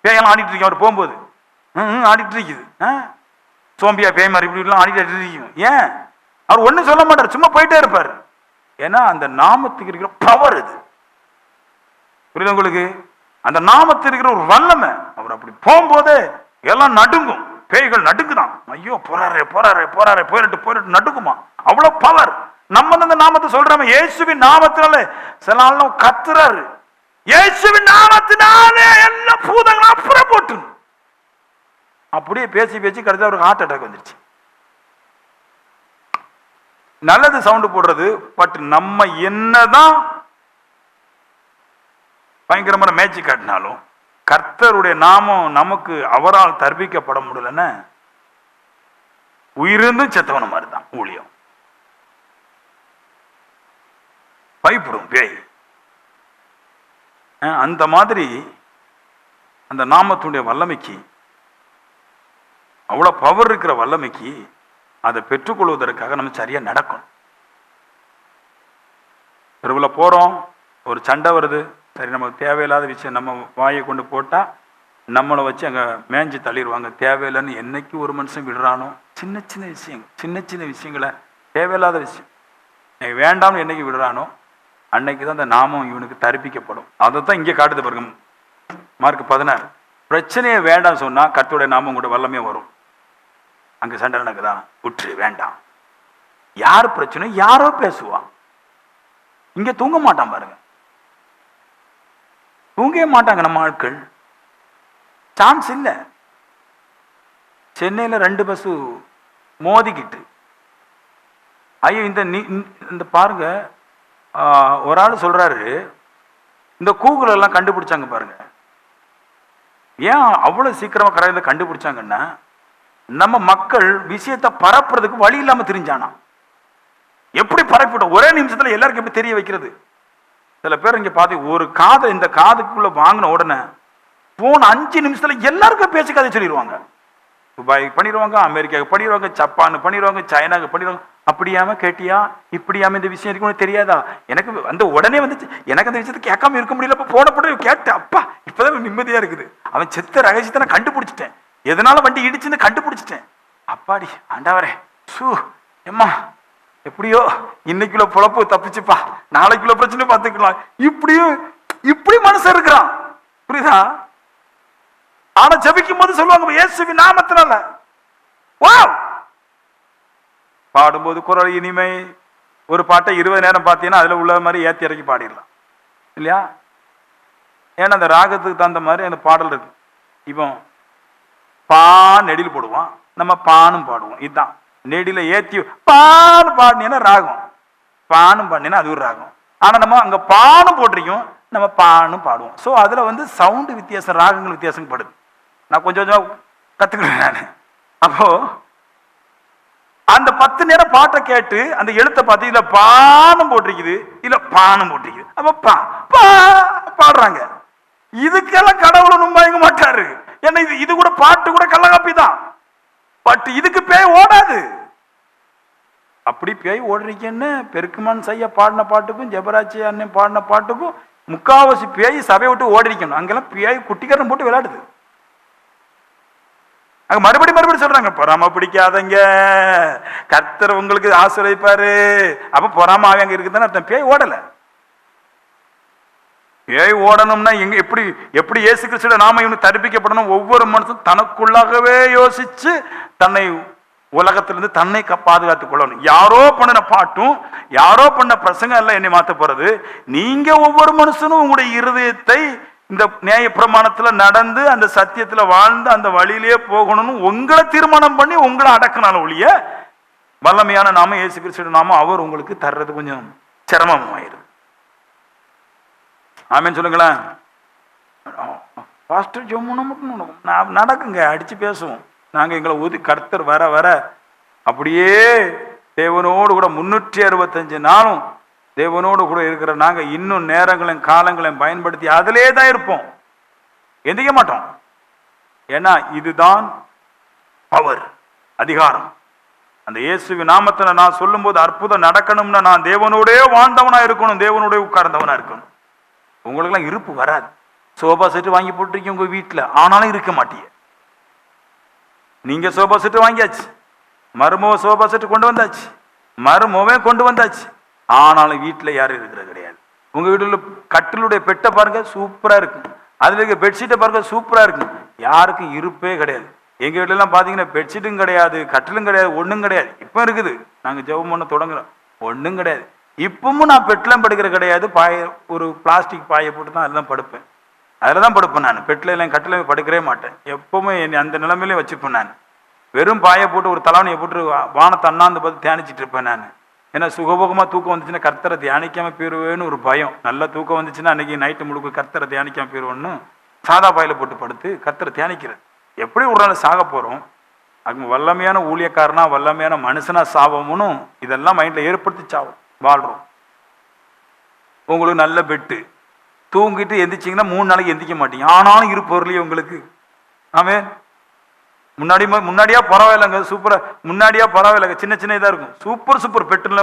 பேயெல்லாம் ஆடிட்டு இருக்கேன் அவர் போகும்போது, ஆடிட்டு இருக்குது. சோம்பியா பேய் மாதிரி இப்படிலாம் ஆடிட்டு இருக்கும். ஏன் அவர் ஒன்றும் சொல்ல மாட்டார், சும்மா போயிட்டே இருப்பார். ஏன்னா அந்த நாமத்துக்கு இருக்கிற பவர் இது. புரியுது உங்களுக்கு? அந்த நாமத்துக்கு இருக்கிற ஒரு வல்லமை. அவர் அப்படி போகும்போதே எல்லாம் நடுங்கும், பேய்கள் நடுங்குதான். ஐயோ போறாரே போறாரே போறாரே போயிட்டு நடுங்குமா, அவ்வளவு பவர். நம்ம அந்த நாமத்தை சொல்றாம இயேசுவின் நாமத்தினால சில நாள் கத்துறாரு. இயேசுவின் நாமத்தினாலே எல்லா பூதங்களும் அப்புறம் போட்டு அப்படியே பேசி பேசி கடைசியில் அவருக்கு ஹார்ட் அட்டாக் வந்துருச்சு. நல்லது சவுண்டு போடுறது, பட் நம்ம என்னதான் பயங்கரமான மேட்சி காட்டினாலும் கர்த்தருடைய நாமம் நமக்கு அவரால் தர்பிக்கப்பட முடியலன்னு உயிரிருந்தும் செத்தவன மாதிரி தான் ஊழியம். பயப்படும் பேய். அந்த மாதிரி அந்த நாமத்துடைய வல்லமைக்கு, அவ்வளவு பவர் இருக்கிற வல்லமைக்கு அதை பெற்றுக்கொள்வதற்காக நம்ம சரியா நடக்கணும். தெருவில் போறோம், ஒரு சண்டை வருது, சரி நமக்கு தேவையில்லாத விஷயம் நம்ம வாயை கொண்டு போட்டா நம்மளை வச்சு அங்க மேஞ்சி தள்ளிடுவாங்க. தேவையில்லைன்னு என்னைக்கு ஒரு மனுஷன் விடுறானோ, சின்ன சின்ன விஷயங்கள், சின்ன சின்ன விஷயங்களை, தேவையில்லாத விஷயம் வேண்டாம்னு என்னைக்கு விடுறானோ அன்னைக்கு தான் அந்த நாமம் இவனுக்கு தரிப்பிக்கப்படும். அதை தான் இங்கே காட்டுது பாருங்க, மார்க் 16. பிரச்சனையை வேண்டாம் சொன்னா கர்த்தருடைய நாமம் கூட வல்லமே வரும். அங்க சண்டை நடக்குதா, உற்று வேண்டாம். யார் பிரச்சனை யாரோ பேசுவான், இங்க தூங்க மாட்டான் பாருங்க, தூங்கவே மாட்டாங்க நம்ம ஆட்கள். சான்ஸ் இல்லை. சென்னையில 2 பஸ் மோதிக்கிட்டு, ஐயோ இந்த பாருங்க, ஒரு ஆள் சொல்றாரு, இந்த கூகுள் எல்லாம் கண்டுபிடிச்சாங்க பாருங்க. ஏன் அவ்வளவு சீக்கிரமா கரையில கண்டுபிடிச்சாங்கன்னா, நம்ம மக்கள் விஷயத்தை பரப்புறதுக்கு வழி இல்லாம தெரிஞ்சானா. எப்படி பரப்பிட்டோம் ஒரே நிமிஷத்துல எல்லாருக்கும் எப்படி தெரிய வைக்கிறது. சில பேர் இங்க பாத்து ஒரு காதை இந்த காதுக்குள்ள வாங்கின உடனே போன 5 நிமிஷத்துல எல்லாருக்கும் பேசி கதை சொல்லிடுவாங்க. துபாய்க்கு பண்ணிடுவாங்க, அமெரிக்காவுக்கு பண்ணிடுவாங்க, ஜப்பான் பண்ணிடுவாங்க, சைனாவுக்கு பண்ணிடுவாங்க. அப்படியாம கேட்டியா, இப்படியாம இந்த விஷயம் இருக்கு தெரியாதா, எனக்கு அந்த உடனே வந்துச்சு, எனக்கு அந்த விஷயத்தை கேட்காம இருக்க முடியல, போன கேட்டேன், அப்பா இப்பதான் நிம்மதியா இருக்குது. அவன் செத்த ரகசியத்தை நான் கண்டுபிடிச்சிட்டேன், எதனால வண்டி இடிச்சுன்னு கண்டுபிடிச்சிட்டேன். அப்பாடி ஆண்டவரே, சூ எம்மா எப்படியோ இன்னைக்குள்ள பொழப்பு தப்பிச்சுப்பா, நாளைக்குள்ள பிரச்சனை பார்த்துக்கலாம். இப்படி மனுஷன் இருக்கிறான், புரியுதா? ஆனா ஜபிக்கும் போது சொல்லுவாங்க இயேசுவின் நாமத்தினால. பாடும்போது குரல் இனிமை. ஒரு பாட்டை 20 நேரம் பார்த்தீங்கன்னா அதுல உள்ள மாதிரி ஏத்தி இறக்கி பாடிடலாம் இல்லையா? ஏன்னா அந்த ராகத்துக்கு தகுந்த மாதிரி அந்த பாடல் இருக்கு. இப்போ பா நெடில் போடுவான், நம்ம பானும் பாடுவோம். இதுதான் நெடில ஏத்தி பானு பாடினா ராகம், பானும் பாடினா அது ஒரு ராகம். ஆனா நம்ம அங்க பானும் போட்டிருக்கோம், நம்ம பானும் பாடுவோம். ஸோ அதுல வந்து சவுண்டு வித்தியாசம், ராகங்கள் வித்தியாசம் படுது. நான் கொஞ்சம் கொஞ்சம் கத்துக்கிறேன் நான். அப்போ அந்த 10 நேரம் பாட்டை கேட்டு அந்த எழுத்தை பார்த்து இல்ல பானும் போட்டிருக்குது, இல்ல பானும் போட்டிருக்குது, அப்ப பாடுறாங்க. இதுக்கெல்லாம் கடவுள் நும்பாங்க மாட்டாரு. ஏன்னா இது கூட பாட்டு கூட கள்ளக்காப்பி தான். பட் இதுக்கு பேய் ஓடாது. அப்படி பேய் ஓடுறீங்கன்னு பெருக்குமான் செய்ய பாடின பாட்டுக்கும் ஜெபராட்சி அண்ணன் பாடின பாட்டுக்கும் முக்காவாசி பேய் சபையை விட்டு ஓடிக்கணும். அங்கெல்லாம் பேய் குட்டிக்காரன் போட்டு விளையாடுது. அங்க மறுபடியும் சொல்றாங்க, பொறாம பிடிக்காதங்க, கர்த்தர் உங்களுக்கு ஆசீர்வதிப்பாரு. அப்ப பொறாம அங்க இருக்குதானே அர்த்தம். பேய் ஓடல. பேய் ஓடணும்னா எங்க எப்படி இயேசு கிறிஸ்துவோட நாம இவனுக்கு தரிப்பிக்கப்படணும். ஒவ்வொரு மனுஷனும் தனக்குள்ளாகவே யோசிச்சு தன்னை உலகத்திலிருந்து தன்னை பாதுகாத்துக் கொள்ளணும். யாரோ பண்ணின பாட்டும் யாரோ பண்ண பிரசங்கம் எல்லாம் என்னை மாத்த போறது. நீங்க ஒவ்வொரு மனுஷனும் உங்களுடைய இருதயத்தை இந்த நியாய பிரமாணத்துல நடந்து அந்த சத்தியத்துல வாழ்ந்து அந்த வழியிலேயே போகணும்னு உங்களை தீர்மானம் பண்ணி உங்களை அடக்கினாலும் ஒழிய வல்லமையான நாம இயேசு கிறிஸ்துவின் நாம அவர் உங்களுக்கு தர்றது கொஞ்சம் சிரமமாயிருது. ஆமேன்னு சொல்லுங்களேன். பாஸ்டர் ஜெபம்னா மட்டும் நடக்குங்க, அடிச்சு பேசுவோம். நாங்க எங்களை ஊதி கர்த்தர் வர வர அப்படியே தேவனோடு கூட 365 நாளும் தேவனோடு கூட இருக்கிற நாங்க இன்னும் நேரங்களையும் காலங்களையும் பயன்படுத்தி அதிலே தான் இருப்போம், எந்திக்க மாட்டோம். ஏன்னா இதுதான் பவர், அதிகாரம். அந்த இயேசுவின் நாமத்துல நான் சொல்லும் போது அற்புதம் நடக்கணும்னா நான் தேவனோடே வாழ்ந்தவனா இருக்கணும், தேவனோடே உட்கார்ந்தவனா இருக்கணும். உங்களுக்கு எல்லாம் இருப்பு வராது. சோபா செட்டு வாங்கி போட்டிருக்கீங்க உங்க வீட்டுல, ஆனாலும் இருக்க மாட்டீங்க. நீங்க சோபா செட்டு வாங்கியாச்சு, மருமவ சோபா செட்டு கொண்டு வந்தாச்சு, மருமவே கொண்டு வந்தாச்சு, ஆனாலும் வீட்டுல யாரும் இருக்கிறது கிடையாது. உங்க வீட்டுல கட்டிலுடைய பெட்டை பாருங்க சூப்பரா இருக்கு, அதுல இருக்க பெட்ஷீட்டை பாருங்க சூப்பரா இருக்கு, யாருக்கும் இருப்பே கிடையாது. எங்க வீட்டுல எல்லாம் பாத்தீங்கன்னா பெட்ஷீட்டும் கிடையாது, கட்டிலும் கிடையாது, ஒண்ணும் கிடையாது. இப்ப இருக்குது, நாங்க ஜெபம் பண்ண தொடங்குறோம், ஒண்ணும் கிடையாது. இப்பவும் நான் பெட்லாம் படுக்கிற கிடையாது, பாய ஒரு பிளாஸ்டிக் பாயை போட்டு தான் எல்லாம் படுப்பேன். அதில் தான் படுப்பேன் நான். பெட்டில் கட்டில படுக்கவே மாட்டேன். எப்பவுமே என்னை அந்த நிலைமையிலே வச்சுப்பேன் நான். வெறும் பாயை போட்டு ஒரு தலைவணியை போட்டு வானத்தை அண்ணாந்து பார்த்து தியானிச்சுட்டு இருப்பேன் நான். ஏன்னா சுகபோகமாக தூக்கம் வந்துச்சுன்னா கர்த்தரை தியானிக்காமல் போயிடுவேன்னு ஒரு பயம். நல்லா தூக்கம் வந்துச்சுன்னா அன்றைக்கி நைட்டு முழுக்க கர்த்தரை தியானிக்காமல் போயிடுவோன்னு சாதா பாயில் போட்டு படுத்து கர்த்தரை தியானிக்கிறது. எப்படி ஒரு நாள் சாக போகிறோம், அங்கே வல்லமையான ஊழியக்காரனா வல்லமையான மனுஷனா சாவோம்னு இதெல்லாம் மைண்டில் ஏற்படுத்தி சாவோம் வாழ்கிறோம். உங்களுக்கு நல்ல பெட்டு தூங்கிட்டு எந்திரிச்சிங்கன்னா 3 நாளைக்கு எந்திரிக்க மாட்டீங்க. ஆனாலும் இருப்பொருளையே உங்களுக்கு. ஆமென். முன்னாடியா பரவாயில்லைங்க, சூப்பராக முன்னாடியா பரவாயில்லைங்க, சின்ன சின்ன இதாக இருக்கும். சூப்பர் பெட்டுல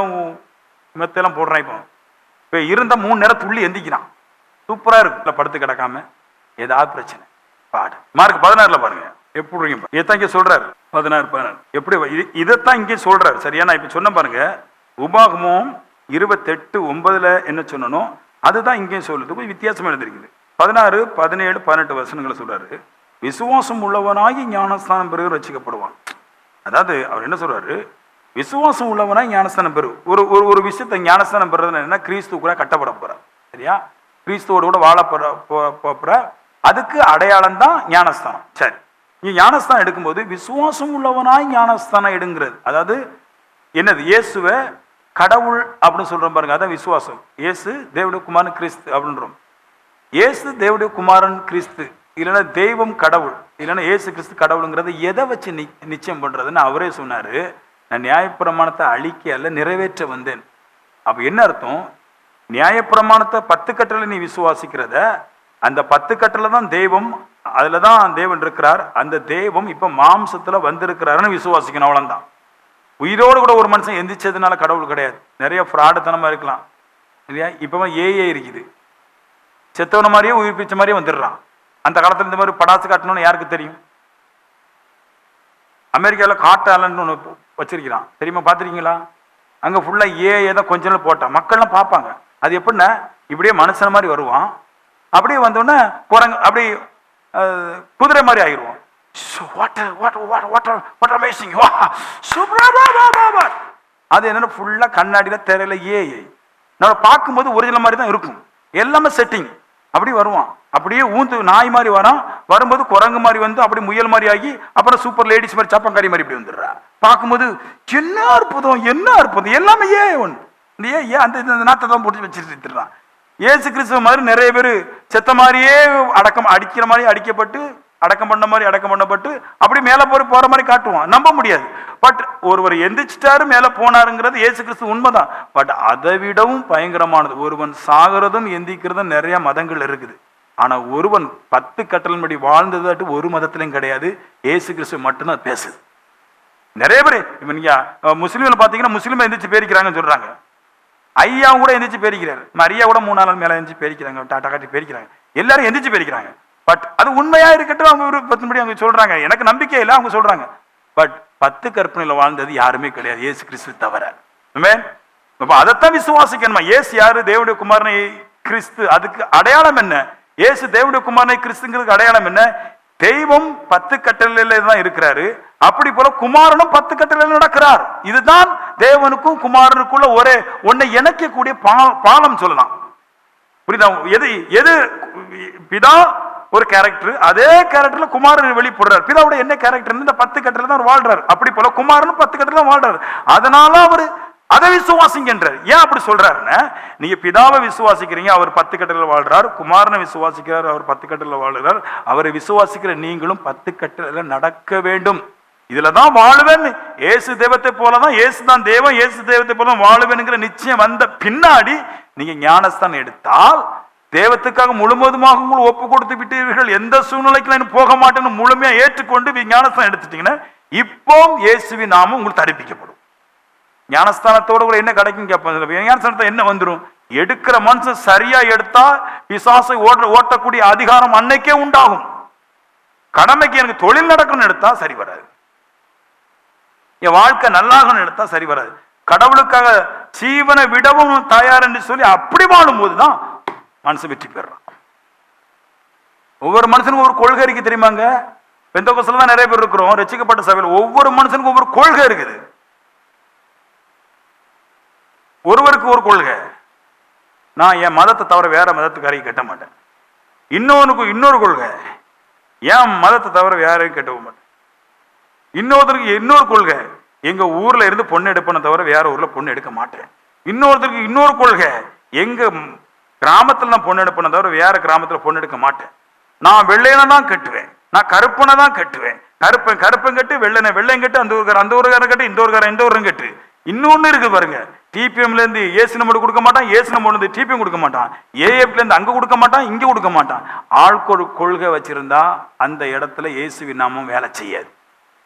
மெத்தெல்லாம் போடுறான். இப்போ இருந்த 3 நேரம் துள்ளி எந்திக்கிறான். சூப்பராக இருக்கும். இல்லை படுத்து கிடக்காம ஏதாவது பிரச்சனை பாடு. மார்க் 16 பாருங்க எப்படி இதைத்தான் இங்கே சொல்றாரு. 16 எப்படி இதைத்தான் இங்கே சொல்றாரு. சரியா? நான் இப்போ சொன்ன பாருங்க. உபாகமும் 28:9 என்ன சொன்னனோ அதுதான் இங்கேயும் சொல்லுது. கொஞ்சம் வித்தியாசமா எழுதிருக்குது. 16, 17, 18 வசனங்களை சொல்றாரு. விசுவாசம் உள்ளவனாகி ஞானஸ்தானம் பெறுவர் ரட்சிக்கப்படுவான். அதாவது அவர் என்ன சொல்றாரு, விசுவாசம் உள்ளவனாய் ஞானஸ்தானம் பெறு. ஒரு விஷயத்தை ஞானஸ்தானம் பெறுறது என்ன, கிறிஸ்துவ கூட கட்டப்பட போற. சரியா? கிறிஸ்துவோட கூட வாழ போற. அதுக்கு அடையாளம் தான் ஞானஸ்தானம். சரி, நீ ஞானஸ்தானம் எடுக்கும்போது விசுவாசம் உள்ளவனாய் ஞானஸ்தானம் எடுங்கிறது. அதாவது என்னது, இயேசுவை கடவுள் அப்படின்னு சொல்றோம் பாருங்க, அதான் விசுவாசம். இயேசு தேவனுடைய குமாரன் கிறிஸ்து அப்படின்றோம். இயேசு தேவனுடைய குமாரன் கிறிஸ்து, இல்லைன்னா தெய்வம் கடவுள், இல்லைன்னா இயேசு கிறிஸ்து கடவுளுங்கிறத எதை வச்சு நிச்சயம் பண்றதுன்னு அவரே சொன்னாரு. நான் நியாயப்பிரமாணத்தை அழிக்க அல்ல நிறைவேற்ற வந்தேன். அப்ப என்ன அர்த்தம், நியாயப்பிரமாணத்தை 10 கட்டளை நீ விசுவாசிக்கிறத, அந்த 10 கட்டளை தான் தெய்வம், அதுல தான் தேவன் இருக்கிறார். அந்த தெய்வம் இப்ப மாம்சத்துல வந்திருக்கிறாருன்னு விசுவாசிக்கணும். அவ்வளவுதான். உயிரோடு கூட ஒரு மனுஷன் எந்திரிச்சதுனால கடவுள் கிடையாது. நிறைய ஃப்ராடுத்தனமா இருக்கலாம் இல்லையா? இப்ப ஏஏ இருக்குது, செத்தவன மாதிரியே உயிர் பிச்ச மாதிரியே வந்துடுறான். அந்த காலத்துல இந்த மாதிரி படாசு காட்டணும்னு யாருக்கு தெரியும்? அமெரிக்காவில் காட்டாலன்னு ஒன்று வச்சிருக்கிறான், தெரியுமா? பார்த்துருக்கீங்களா? அங்கே ஃபுல்லாக ஏதான் கொஞ்ச நாள் போட்டான், மக்கள்லாம் பார்ப்பாங்க. அது எப்படின்னா இப்படியே மனுஷன மாதிரி வருவான், அப்படியே வந்தோடனே குரங்கு அப்படி குதிரை மாதிரி ஆகிடுவான். அது என்னன்னா ஃபுல்லாக கண்ணாடியில் திரையில ஏஐ நம்ம பார்க்கும்போது ஒரிஜினல் மாதிரி தான் இருக்கும், எல்லாமே செட்டிங். அப்படி வருவான், அப்படியே ஊந்து நாய் மாதிரி வரான், வரும்போது குரங்கு மாதிரி வந்து அப்படி முயல் மாதிரி ஆகி அப்புறம் சூப்பர் லேடிஸ் மாதிரி சப்பங்காரி மாதிரி இப்படி வந்துடுறா. பார்க்கும்போது என்ன அற்புதம், என்ன அற்புதம், எல்லாமே ஒன்று இந்த அந்த நாட்டை தான் போட்டு வச்சுருக்கான். ஏசு கிறிஸ்துவ மாதிரி நிறைய பேர் செத்த மாதிரியே அடிக்கிற மாதிரி அடிக்கப்பட்டு அடக்கம் பண்ண மாதிரி அடக்கம் பண்ணப்பட்டு அப்படி மேலே போற மாதிரி காட்டுவான். நம்ப முடியாது. பட் ஒருவர் எந்திரிச்சிட்டாரு மேலே போனாருங்கிறது ஏசு கிறிஸ்து உண்மைதான். பட் அதை விடவும் பயங்கரமானது, ஒருவன் சாகிறதும் எந்திக்கிறதும் நிறைய மதங்கள் இருக்குது. ஆனா ஒருவன் 10 கட்டளைப்படி வாழ்ந்ததாட்டு ஒரு மதத்திலையும் கிடையாது. ஏசு கிறிஸ்து மட்டும்தான் பேசுது. நிறைய பேர் இப்ப நீங்க முஸ்லீம்ல பாத்தீங்கன்னா முஸ்லீம் எந்திரிச்சு பேரிக்கிறாங்கன்னு சொல்றாங்க. ஐயா கூட எந்திரிச்சு பேரிக்கிறாரு, மரியா கூட 3 நாள் மேல எந்திரிச்சு பேரிக்கிறாங்க, டாட்டா காட்டி பேரிக்கிறாங்க, எல்லாரும் எந்திரிச்சு பேரிக்கிறாங்க. பட் அது உண்மையா இருக்கட்டும், அவங்க விருப்பத்தின்படி அவங்க சொல்றாங்க. எனக்கு நம்பிக்கை இல்லை, அவங்க சொல்றாங்க. பட் 10 கற்பனையில வாழ்ந்தது யாருமே கிடையாது, ஏசு கிறிஸ்து தவிர. அதைத்தான் விசுவாசிக்கணுமா? ஏசு யாரு? தேவனுடைய குமாரனை கிறிஸ்து. அதுக்கு அடையாளம் என்ன? ஏசு தேவனுடைய குமாரனை கிறிஸ்துங்கிறதுக்கு அடையாளம் என்ன? தெய்வம் 10 கட்டளையில தான் இருக்கிறாரு, அப்படி போல குமாரனும் 10 கட்டளையில நடக்கிறார். இதுதான் தேவனுக்கும் குமாரனுக்குள்ள ஒரே ஒன்னை இணைக்கக்கூடிய பாலம் சொல்லலாம். புரியுதா? எது பிதா ஒரு கேரக்டர், அதே கேரக்டர்ல குமாரன் வெளிப்படுறார். பிதாவோட என்ன கேரக்டர்? இந்த 10 கட்டளை தான் வாழ்றாரு. அப்படி போல குமாரனும் 10 கட்டளை தான் வாழ்றாரு. அதனால அவரு அதை விசுவாசிங்கன்றார். ஏன் அப்படி சொல்றாருன்னா, நீங்க பிதாவை விசுவாசிக்கிறீங்க, அவர் 10 கட்டளையில வாழ்றார். குமாரனை விசுவாசிக்கிறார், அவர் 10 கட்டளையில வாழ்றார். அவரை விசுவாசிக்கிற நீங்களும் 10 கட்டளையில நடக்க வேண்டும். இதுலதான் வாழுவேன். ஏசு தெய்வத்தை போலதான், ஏசு தான் தேவன், ஏசு தெய்வத்தை போல வாழுவேன்ங்கிற நிச்சயம் வந்த பின்னாடி நீங்க ஞானஸ்தானம் எடுத்தால் தேவத்துக்காக முழுவதுமாக உங்களை ஒப்பு கொடுத்து விட்டீர்கள், எந்த சூழ்நிலைக்கு போக மாட்டேன்னு முழுமையா ஏற்றுக்கொண்டு ஞானஸ்தானம் எடுத்துட்டீங்கன்னா இப்போ இயேசுவின் நாமம் உங்களுக்கு தரிப்பிக்கப்படும். ஞானஸ்தானத்தோட கூட என்ன கிடைக்கும் கேட்பாங்க. ஞானஸ்தானத்தை என்ன வந்துடும்? எடுக்கிற மனுஷன் சரியா எடுத்தா பிசாசை ஓட்டக்கூடிய அதிகாரம் அன்னைக்கே உண்டாகும். கடமைக்கு எனக்கு தொழில் நடக்கணும்னு எடுத்தா சரி வராது, என் வாழ்க்கை நல்லாகணும்னு எடுத்தா சரி வராது. கடவுளுக்காக ஜீவனை விடவும் தயார் என்று சொல்லி அப்படி வாழும் போதுதான் மனுஷன் வெற்றி பெறான். ஒவ்வொரு மனுஷனுக்கும் ஒரு கொள்கை இருக்கு தெரியுமாங்க? பெந்தகோஸ்துல தான் நிறைய பேர் இருக்கிறோம், ரட்சிக்கப்பட்ட சபையில் ஒவ்வொரு மனுஷனுக்கும் ஒவ்வொரு கொள்கை இருக்குது. ஒருவருக்கு ஒரு கொள்கை, நான் என் மதத்தை தவிர வேற மதத்துக்கு அறிக்கை கட்ட மாட்டேன். இன்னொரு கொள்கை, ஏன் மதத்தை தவிர யாரையும் கெட்டவும் மாட்டேன். இன்னொருத்தருக்கு இன்னொரு கொள்கை, எங்க ஊர்ல இருந்து பொண்ணு எடுப்பன தவிர வேற ஊர்ல பொண்ணு எடுக்க மாட்டேன். இன்னொருத்தருக்கு இன்னொரு கொள்கை, எங்க கிராமத்துல நான் பொண்ணு எடுப்பன தவிர வேற கிராமத்துல பொண்ணு எடுக்க மாட்டேன். நான் வெள்ளையனை தான் கட்டுவேன், நான் கருப்பனை தான் கட்டுவேன். கருப்பன் கட்டு, வெள்ளையன் கட்டு, அந்த ஊருக்காரன் கட்டு, இந்த ஊருக்காரன் கட்டு. இன்னொன்னு இருக்கு பாருங்க, டிபிஎம்ல இருந்து ஏசு நம்பர் கொடுக்க மாட்டான், ஏசு நம்பர் இருந்து டிபிஎம் கொடுக்க மாட்டான், ஏஎப்ல இருந்து அங்க கொடுக்க மாட்டான், இங்க கொடுக்க மாட்டான். ஆள்கொரு கொள்கை வச்சிருந்தா அந்த இடத்துல இயேசுவின் நாமம் வேலை செய்யாது.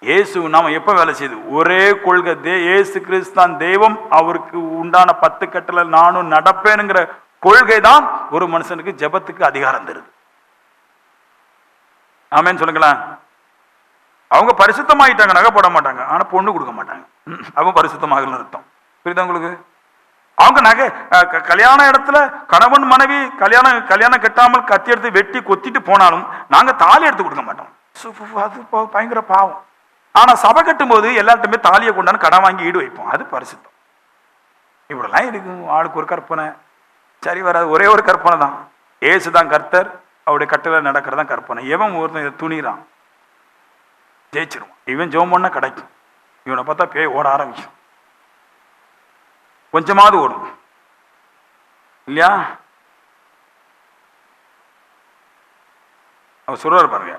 இயேசுவின் நாமம் எப்ப வேலை செய்யுது? ஒரே கொள்கை, இயேசு கிறிஸ்து தான் தெய்வம், அவருக்கு உண்டான 10 கட்டளை நானும் நடப்பேனுங்கிற கொள்கை தான் ஒரு மனுஷனுக்கு ஜெபத்துக்கு அதிகாரம் தருது. ஆமேன்னு சொல்லுங்களேன். அவங்க பரிசுத்தமாயிட்டாங்க, நகை போட மாட்டாங்க, ஆனா பொண்ணு கொடுக்க மாட்டாங்க. அவங்க பரிசுத்தமாக அர்த்தம். புரியுதா உங்களுக்கு? அவங்க நகை கல்யாண இடத்துல கணவன் மனைவி கல்யாணம் கட்டாமல் கத்தி எடுத்து வெட்டி கொத்திட்டு போனாலும் நாங்க தாலி எடுத்து கொடுக்க மாட்டோம். அது பயங்கர பாவம். ஆனா சபை கட்டும் போது எல்லார்ட்டுமே தாலியை கொண்டாந்து கடன் வாங்கி ஈடு வைப்போம். அது பரிசுத்தம். இப்படிலாம் இருக்கும். ஆளுக்கு ஒரு கற்பனை சரி வராது. ஒரே ஒரு கற்பனை தான், ஏசுதான் கர்த்தர், அவருடைய கட்டளை நடக்கிறதான் கற்பனை. எவன் ஒருத்தன் துணிறான் ஜெயிச்சிருவான். இவன் ஜெபம் பண்ணா கிடைக்கும். இவனை பார்த்தா பேய் ஓட ஆரம்பிக்கும். கொஞ்சமாவது ஓடும் இல்லையா? அவர் சொல்றாரு பாருங்க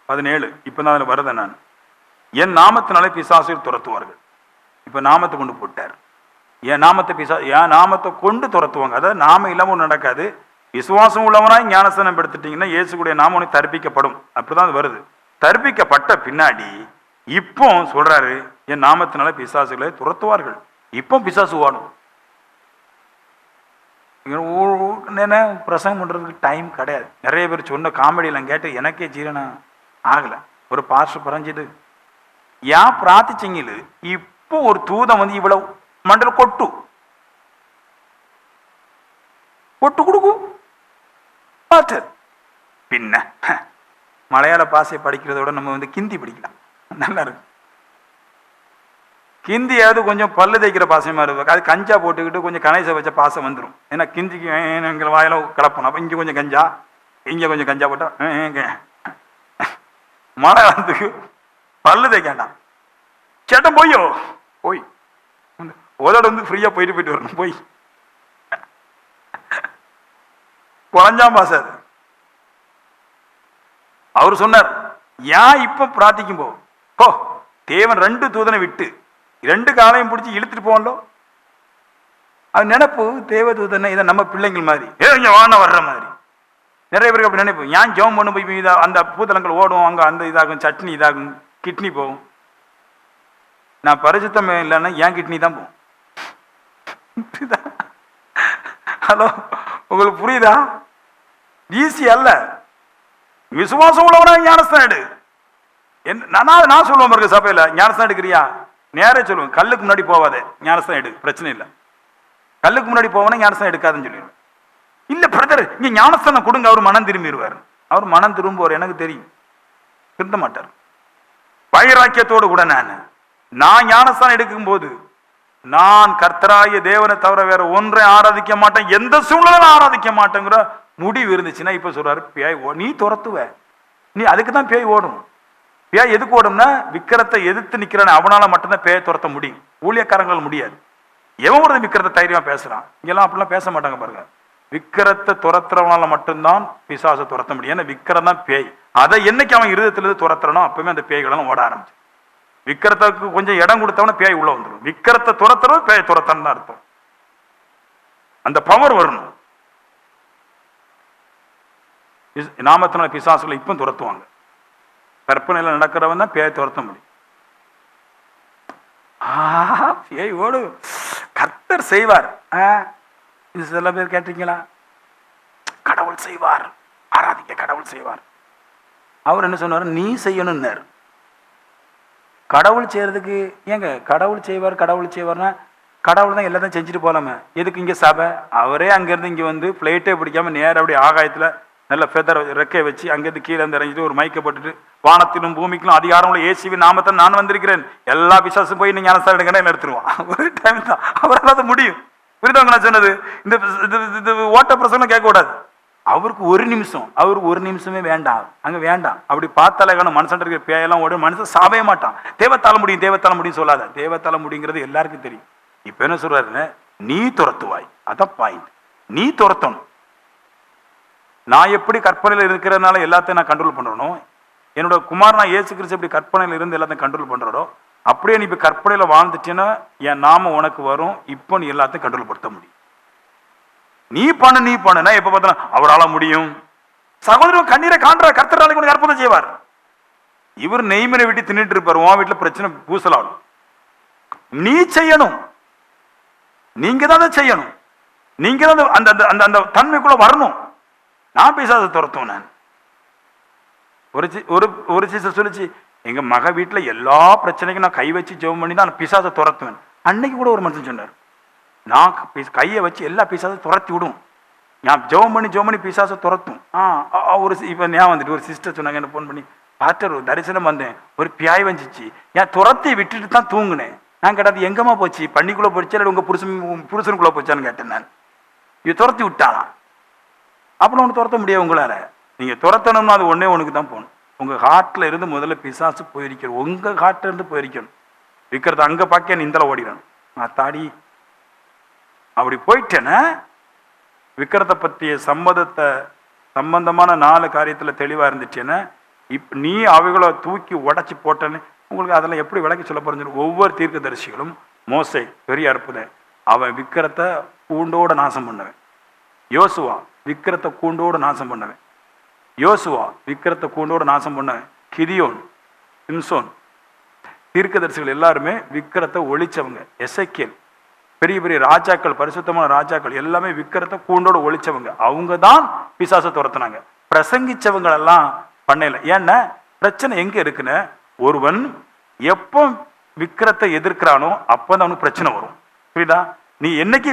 17, இப்பதான் அதுல வருத, நான் என் நாமத்தினாலே பிசாசுகள் துரத்துவார்கள். இப்ப நாமத்தை கொண்டு போட்டார். என் நாமத்தை கொண்டு துரத்துவாங்க. அதாவது நாம இல்லாம நடக்காது. விசுவாசம் உள்ளவனாய் ஞானஸ்தானம் எடுத்துட்டீங்கன்னா இயேசுடைய நாமம் உனக்கு தரிப்பிக்கப்படும். அப்படிதான் அது வருது. தரிப்பிக்கப்பட்ட பின்னாடி இப்போ சொல்றாரு, என் நாமத்தினால பிசாசுகளை துரத்துவார்கள். இப்போ பிசாசு ஓடும். பிரசங்கம் பண்றதுக்கு டைம் கிடையாது. நிறைய பேர் சொன்ன காமெடியெல்லாம் கேட்டு எனக்கே ஜீரணம் ஆகல. ஒரு பாஸ்டர் பறஞ்சிட்டு ஏன் பிரார்த்திச்சிங்க, இப்போ ஒரு தூதம் வந்து இவ்வளவு மண்டல கொட்டு கொடுக்கும். பின்ன மலையாள பாசை படிக்கிறதோட நம்ம வந்து கிந்தி படிக்கலாம், நல்லா இருக்கு. கிந்தியாவது கொஞ்சம் பல்லு தேய்க்கிற பாசமா இருக்கு. அது கஞ்சா போட்டுக்கிட்டு கொஞ்சம் கணேச வச்ச பாசம் வந்துடும். ஏன்னா கிந்திக்கு எங்கள் வாயில கிளப்பணும். அப்போ இங்கே கொஞ்சம் கஞ்சா, இங்கே கொஞ்சம் கஞ்சா போட்டா மலையாளத்துக்கு பல்லு தேய்க்காண்டாம். சேட்டம் போய் உதோட வந்து ஃப்ரீயா போயிட்டு வரணும். போய் குறைஞ்சாம் பாச. அவர் சொன்னார், ஏன் இப்ப பிரார்த்திக்கும் போ தேவன் 2 தூதனை விட்டு 2 காலையும் பிடிச்சி இழுத்துட்டு போகல. அது நினைப்பு தேவ தூதனை இதை நம்ம பிள்ளைங்கள் மாதிரி வான வர்ற மாதிரி நிறைய பேருக்கு அப்படி நினைப்பு. ஏன் ஜெபம் பண்ண போய் அந்த பூதலங்கள் ஓடும், அங்க அந்த இதாகும், சட்னி இதாகும், கிட்னி போகும். நான் பரிசுத்தம் இல்லைன்னா ஏன் கிட்னி தான் போகும். ஹலோ, உங்களுக்கு புரியுதா? ஈஸி அல்ல. விசுவாசம் உள்ளவனா ஞானஸ்தானம் எடு. நான் சொல்லுவேன் பாருங்க, சபையில ஞானஸ்தானம் எடுக்கிறியா, நேரே சொல்லுவேன், கல்லுக்கு முன்னாடி போவாதே, ஞானஸ்தானம் எடு, பிரச்சனை இல்லை. கல்லுக்கு முன்னாடி போவனா ஞானஸ்தானம் எடுக்காதுன்னு சொல்லிடுவேன். இல்ல பிரதர், இங்க ஞானஸ்தானம் கொடுங்க, அவர் மனம் திரும்பிடுவார். அவர் மனம் திரும்புவார், எனக்கு தெரியும், திருந்த மாட்டார். வைராக்கியத்தோடு கூட நான் ஞானஸ்தானம் எடுக்கும் போது நான் கர்த்தராகிய தேவனை தவிர வேற ஒன்றை ஆராதிக்க மாட்டேன், எந்த சூழ்நிலை ஆராதிக்க மாட்டேங்கிற முடிவு இருந்துச்சுன்னா இப்ப சொல்றாரு, பேய் நீ துரத்துவ, நீ அதுக்கு தான் பேய் ஓடும். பேய் எதுக்கு ஓடும்னா, விக்கிரத்தை எதிர்த்து நிக்கிறான் அவனால மட்டும்தான் பேயை துரத்த முடியும், ஊழியக்காரங்களால் முடியாது. எவன் ஒரு விக்கிரத்தை தைரியமா பேசுறான், இங்கெல்லாம் அப்படிலாம் பேச மாட்டாங்க பாருங்க. விக்கிரத்தை துரத்துறவனால மட்டும்தான் பிசாசை துரத்த முடியும். ஏன்னா விக்கிரம் தான் பேய். அதை என்னைக்கு அவன் இருதயத்திலிருந்து துரத்துறனோ அப்பவுமே அந்த பேய்களெல்லாம் ஓட ஆரம்பிச்சு. விக்கிரத்துக்கு கொஞ்சம் இடம் கொடுத்தவன பேய் உள்ள வந்துடும். விக்கிரத்தை துரத்துறவன் பேயை துரத்தன்னு அர்த்தம். அந்த பவர் வரணும். நாமத்தினால பிசாசுகளை இப்ப துரத்துவாங்க. கற்பனையில நடக்கிறவன் தான் பேயை துரத்த முடியும். பேய் ஓடு, கர்த்தர் செய்வார். இது சில பேர் கேட்டீங்களா? கடவுள் செய்வார், ஆராதிக்க கடவுள் செய்வார். அவர் என்ன சொன்னார், நீ செய்யணும்னார். கடவுள் செய்யறதுக்கு ஏங்க கடவுள் செய்வார் கடவுள் செய்வார்னா, கடவுள் தான் எல்லாத்தையும் செஞ்சுட்டு போலாமே, எதுக்கு இங்க சபை? அவரே அங்கிருந்து இங்க வந்து பிளேட்டே பிடிக்காம நேரம் அப்படி ஆகாயத்துல நல்ல ஃபெதர் ரெக்கை வச்சு அங்கிருந்து கீழே இருந்து இறங்கிட்டு ஒரு மைக்கை போட்டுட்டு, வானத்திலும் பூமிக்கும் அதிகாரம் உள்ள இயேசுவின் நாமத்தில் நான் வந்திருக்கிறேன், எல்லா விசுவாசம் போய் நீங்க ஞானஸ்தானம் எடுங்கன்னா எடுத்துருவான். ஒரு டைம் தான் அவரால் அது முடியும். புரியுதவங்க நான் சொன்னது? இந்த ஓட்ட பிரசங்கம் கேட்க கூடாது. அவருக்கு ஒரு நிமிஷமே வேண்டாம், அங்க வேண்டாம். அப்படி பார்த்தாலே காணும் மனுஷன் இருக்கிற பேயெல்லாம் ஓடும், மனுஷன் சாவே மாட்டான். தேவத்தால முடியும் சொல்லாத, தேவத்தால முடிங்கிறது எல்லாருக்கும் தெரியும். இப்ப என்ன சொல்றாருன்னு, நீ துரத்துவாய், அதான் பாயிண்ட். நீ துரத்தணும். நான் எப்படி கற்பனையில் இருக்கிறதுனால எல்லாத்தையும் நான் கண்ட்ரோல் பண்றனோ, என்னோட குமாரனா இயேசு கிறிஸ்து எப்படி கற்பனையில் இருந்து எல்லாத்தையும் கண்ட்ரோல் பண்றோ, அப்படியே நீ இப்ப கற்பனையில வாழ்ந்துட்டேன்னா என் நாம உனக்கு வரும். இப்போ நீ எல்லாத்தையும் கண்ட்ரோல் படுத்த முடியும். நீ பண்ணுனா எப்ப பார்த்தாலும் அவரால் முடியும். சகோதரன் கண்ணீரை காண்ற கர்த்தராலே கூட அற்புதம் செய்வார். இவர் நெய்மனை விட்டு தின்னுட்டு இருப்பார், உன் வீட்டுல பிரச்சனை பூசலாம். நீ செய்யணும், நீங்க தான் செய்யணும், நீங்க தான் அந்த அந்த அந்த தன்மைக்குள்ள வரணும். நான் பிசாசை துரத்துவேன். நான் ஒரு சிஸ்டர் சொல்லிச்சு, எங்க மக வீட்டுல எல்லா பிரச்சனைக்கும் நான் கை வச்சு ஜெபம் பண்ணி தான் பிசாசை துரத்துவேன். அன்னைக்கு கூட ஒரு மனுஷன் சொன்னார், நான் கையை வச்சு எல்லா பிசாசை துரத்தி விடும், நான் ஜெபம் பண்ணி பிசாசை துரத்தும். ஒரு இப்ப ஞாபகம் வந்துட்டு ஒரு சிஸ்டர் சொன்னாங்க, என்ன போன் பண்ணி, பாஸ்டர் ஒரு தரிசனம் வந்தேன், ஒரு பியாய் வந்துச்சு, என் துரத்தி விட்டுட்டு தான் தூங்குனேன். நான் கேட்டாது எங்கம்மா போச்சு, பண்ணிக்குள்ள போச்சா இல்லை உங்க புருஷனுக்குள்ள போச்சான்னு கேட்டேன். நான் இது துரத்தி விட்டாலாம். அப்புறம் ஒன்று துரத்த முடியாது உங்களால. நீங்க துரத்தணும்னா அது ஒன்னே ஒண்ணுக்கு தான் போகணும். உங்க ஹார்ட்ல இருந்து முதல்ல பிசாசு போயிருக்கணும், உங்க ஹார்ட்ல இருந்து போயிருக்கணும். விற்கிறது அங்க பாக்க நிந்தல ஓடிடணும். தாடி அப்படி போயிட்டேன்னா விக்கிரத்தை பற்றிய சம்பந்தமான 4 காரியத்துல தெளிவா இருந்துச்சேன்னா, நீ அவைகளை தூக்கி உடச்சி போட்டேன்னு உங்களுக்கு அதெல்லாம் எப்படி விளக்கி சொல்ல போறது. ஒவ்வொரு தீர்க்கதரிசிகளும், மோசே பெரிய அற்புதம், அவன் விக்கிரத்தை கூண்டோட நாசம் பண்ணுவேன். யோசுவா விக்கிரத்தை கூண்டோடு நாசம் பண்ணுவேன். கிதியோன், சிம்சோன், தீர்க்கதரிசிகள் எல்லாருமே விக்கிரத்தை ஒழிச்சவங்க. எசேக்கியேல், பெரிய பெரிய ராஜாக்கள், பரிசுத்தமான ராஜாக்கள் எல்லாமே விக்கிரத்தை கூண்டோடு ஒழிச்சவங்க. அவங்க தான் பிசாசை துரத்துனாங்க. பிரசங்கிச்சவங்க எல்லாம் பண்ணல. ஏன்னா பிரச்சனை எங்க இருக்குன்னு, ஒருவன் எப்போ விக்கிரத்தை எதிர்க்கிறானோ அப்பதான் அவனுக்கு பிரச்சனை வரும். புரியுதா? நீ என்னைக்கு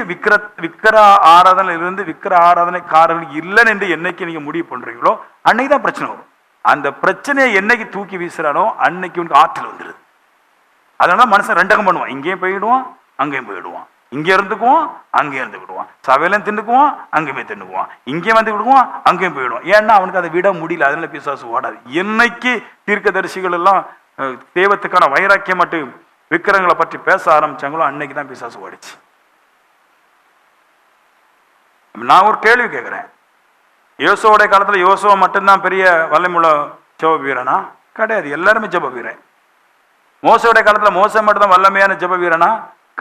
விக்கிர ஆராதனை இருந்து விக்கிர ஆராதனைக்காரர்கள் இல்லைன்னு என்று என்னைக்கு நீங்க முடிவு பண்றீங்களோ அன்னைக்கு தான் பிரச்சனை வரும். அந்த பிரச்சனையை என்னைக்கு தூக்கி வீசுறானோ அன்னைக்கு உனக்கு ஆற்றல் வந்துடுது. அதனால மனுஷன் ரெண்டகம் பண்ணுவான், இங்கேயும் போயிடுவான் அங்கேயும் போயிடுவான், இங்க இருந்துக்குவான் அங்கேயும் இருந்துக்கிடுவான், சபையிலும் தின்னுக்குவான் அங்கேயுமே தின்னுக்குவான், இங்கேயும் வந்து விடுவான் அங்கேயும் போயிடுவான். ஏன்னா அவனுக்கு அதை விட முடியல. அதனால பிசாசு ஓடாது. என்னைக்கு தீர்க்கதரிசிகள் எல்லாம் தெய்வத்துக்கான வைராக்கியம் மட்டும் விக்கிரங்களை பற்றி பேச ஆரம்பிச்சாங்களோ அன்னைக்கு தான் பிசாசு ஓடிச்சு. நான் ஒரு கேள்வி கேட்கிறேன், யோசுவோடைய காலத்துல யோசுவா மட்டும்தான் பெரிய வல்லமுள்ள ஜெப வீரனா? கிடையாது, எல்லாருமே ஜெப வீரன். மோசோடைய காலத்துல மோசை மட்டும்தான் வல்லமையான ஜெப வீரனா?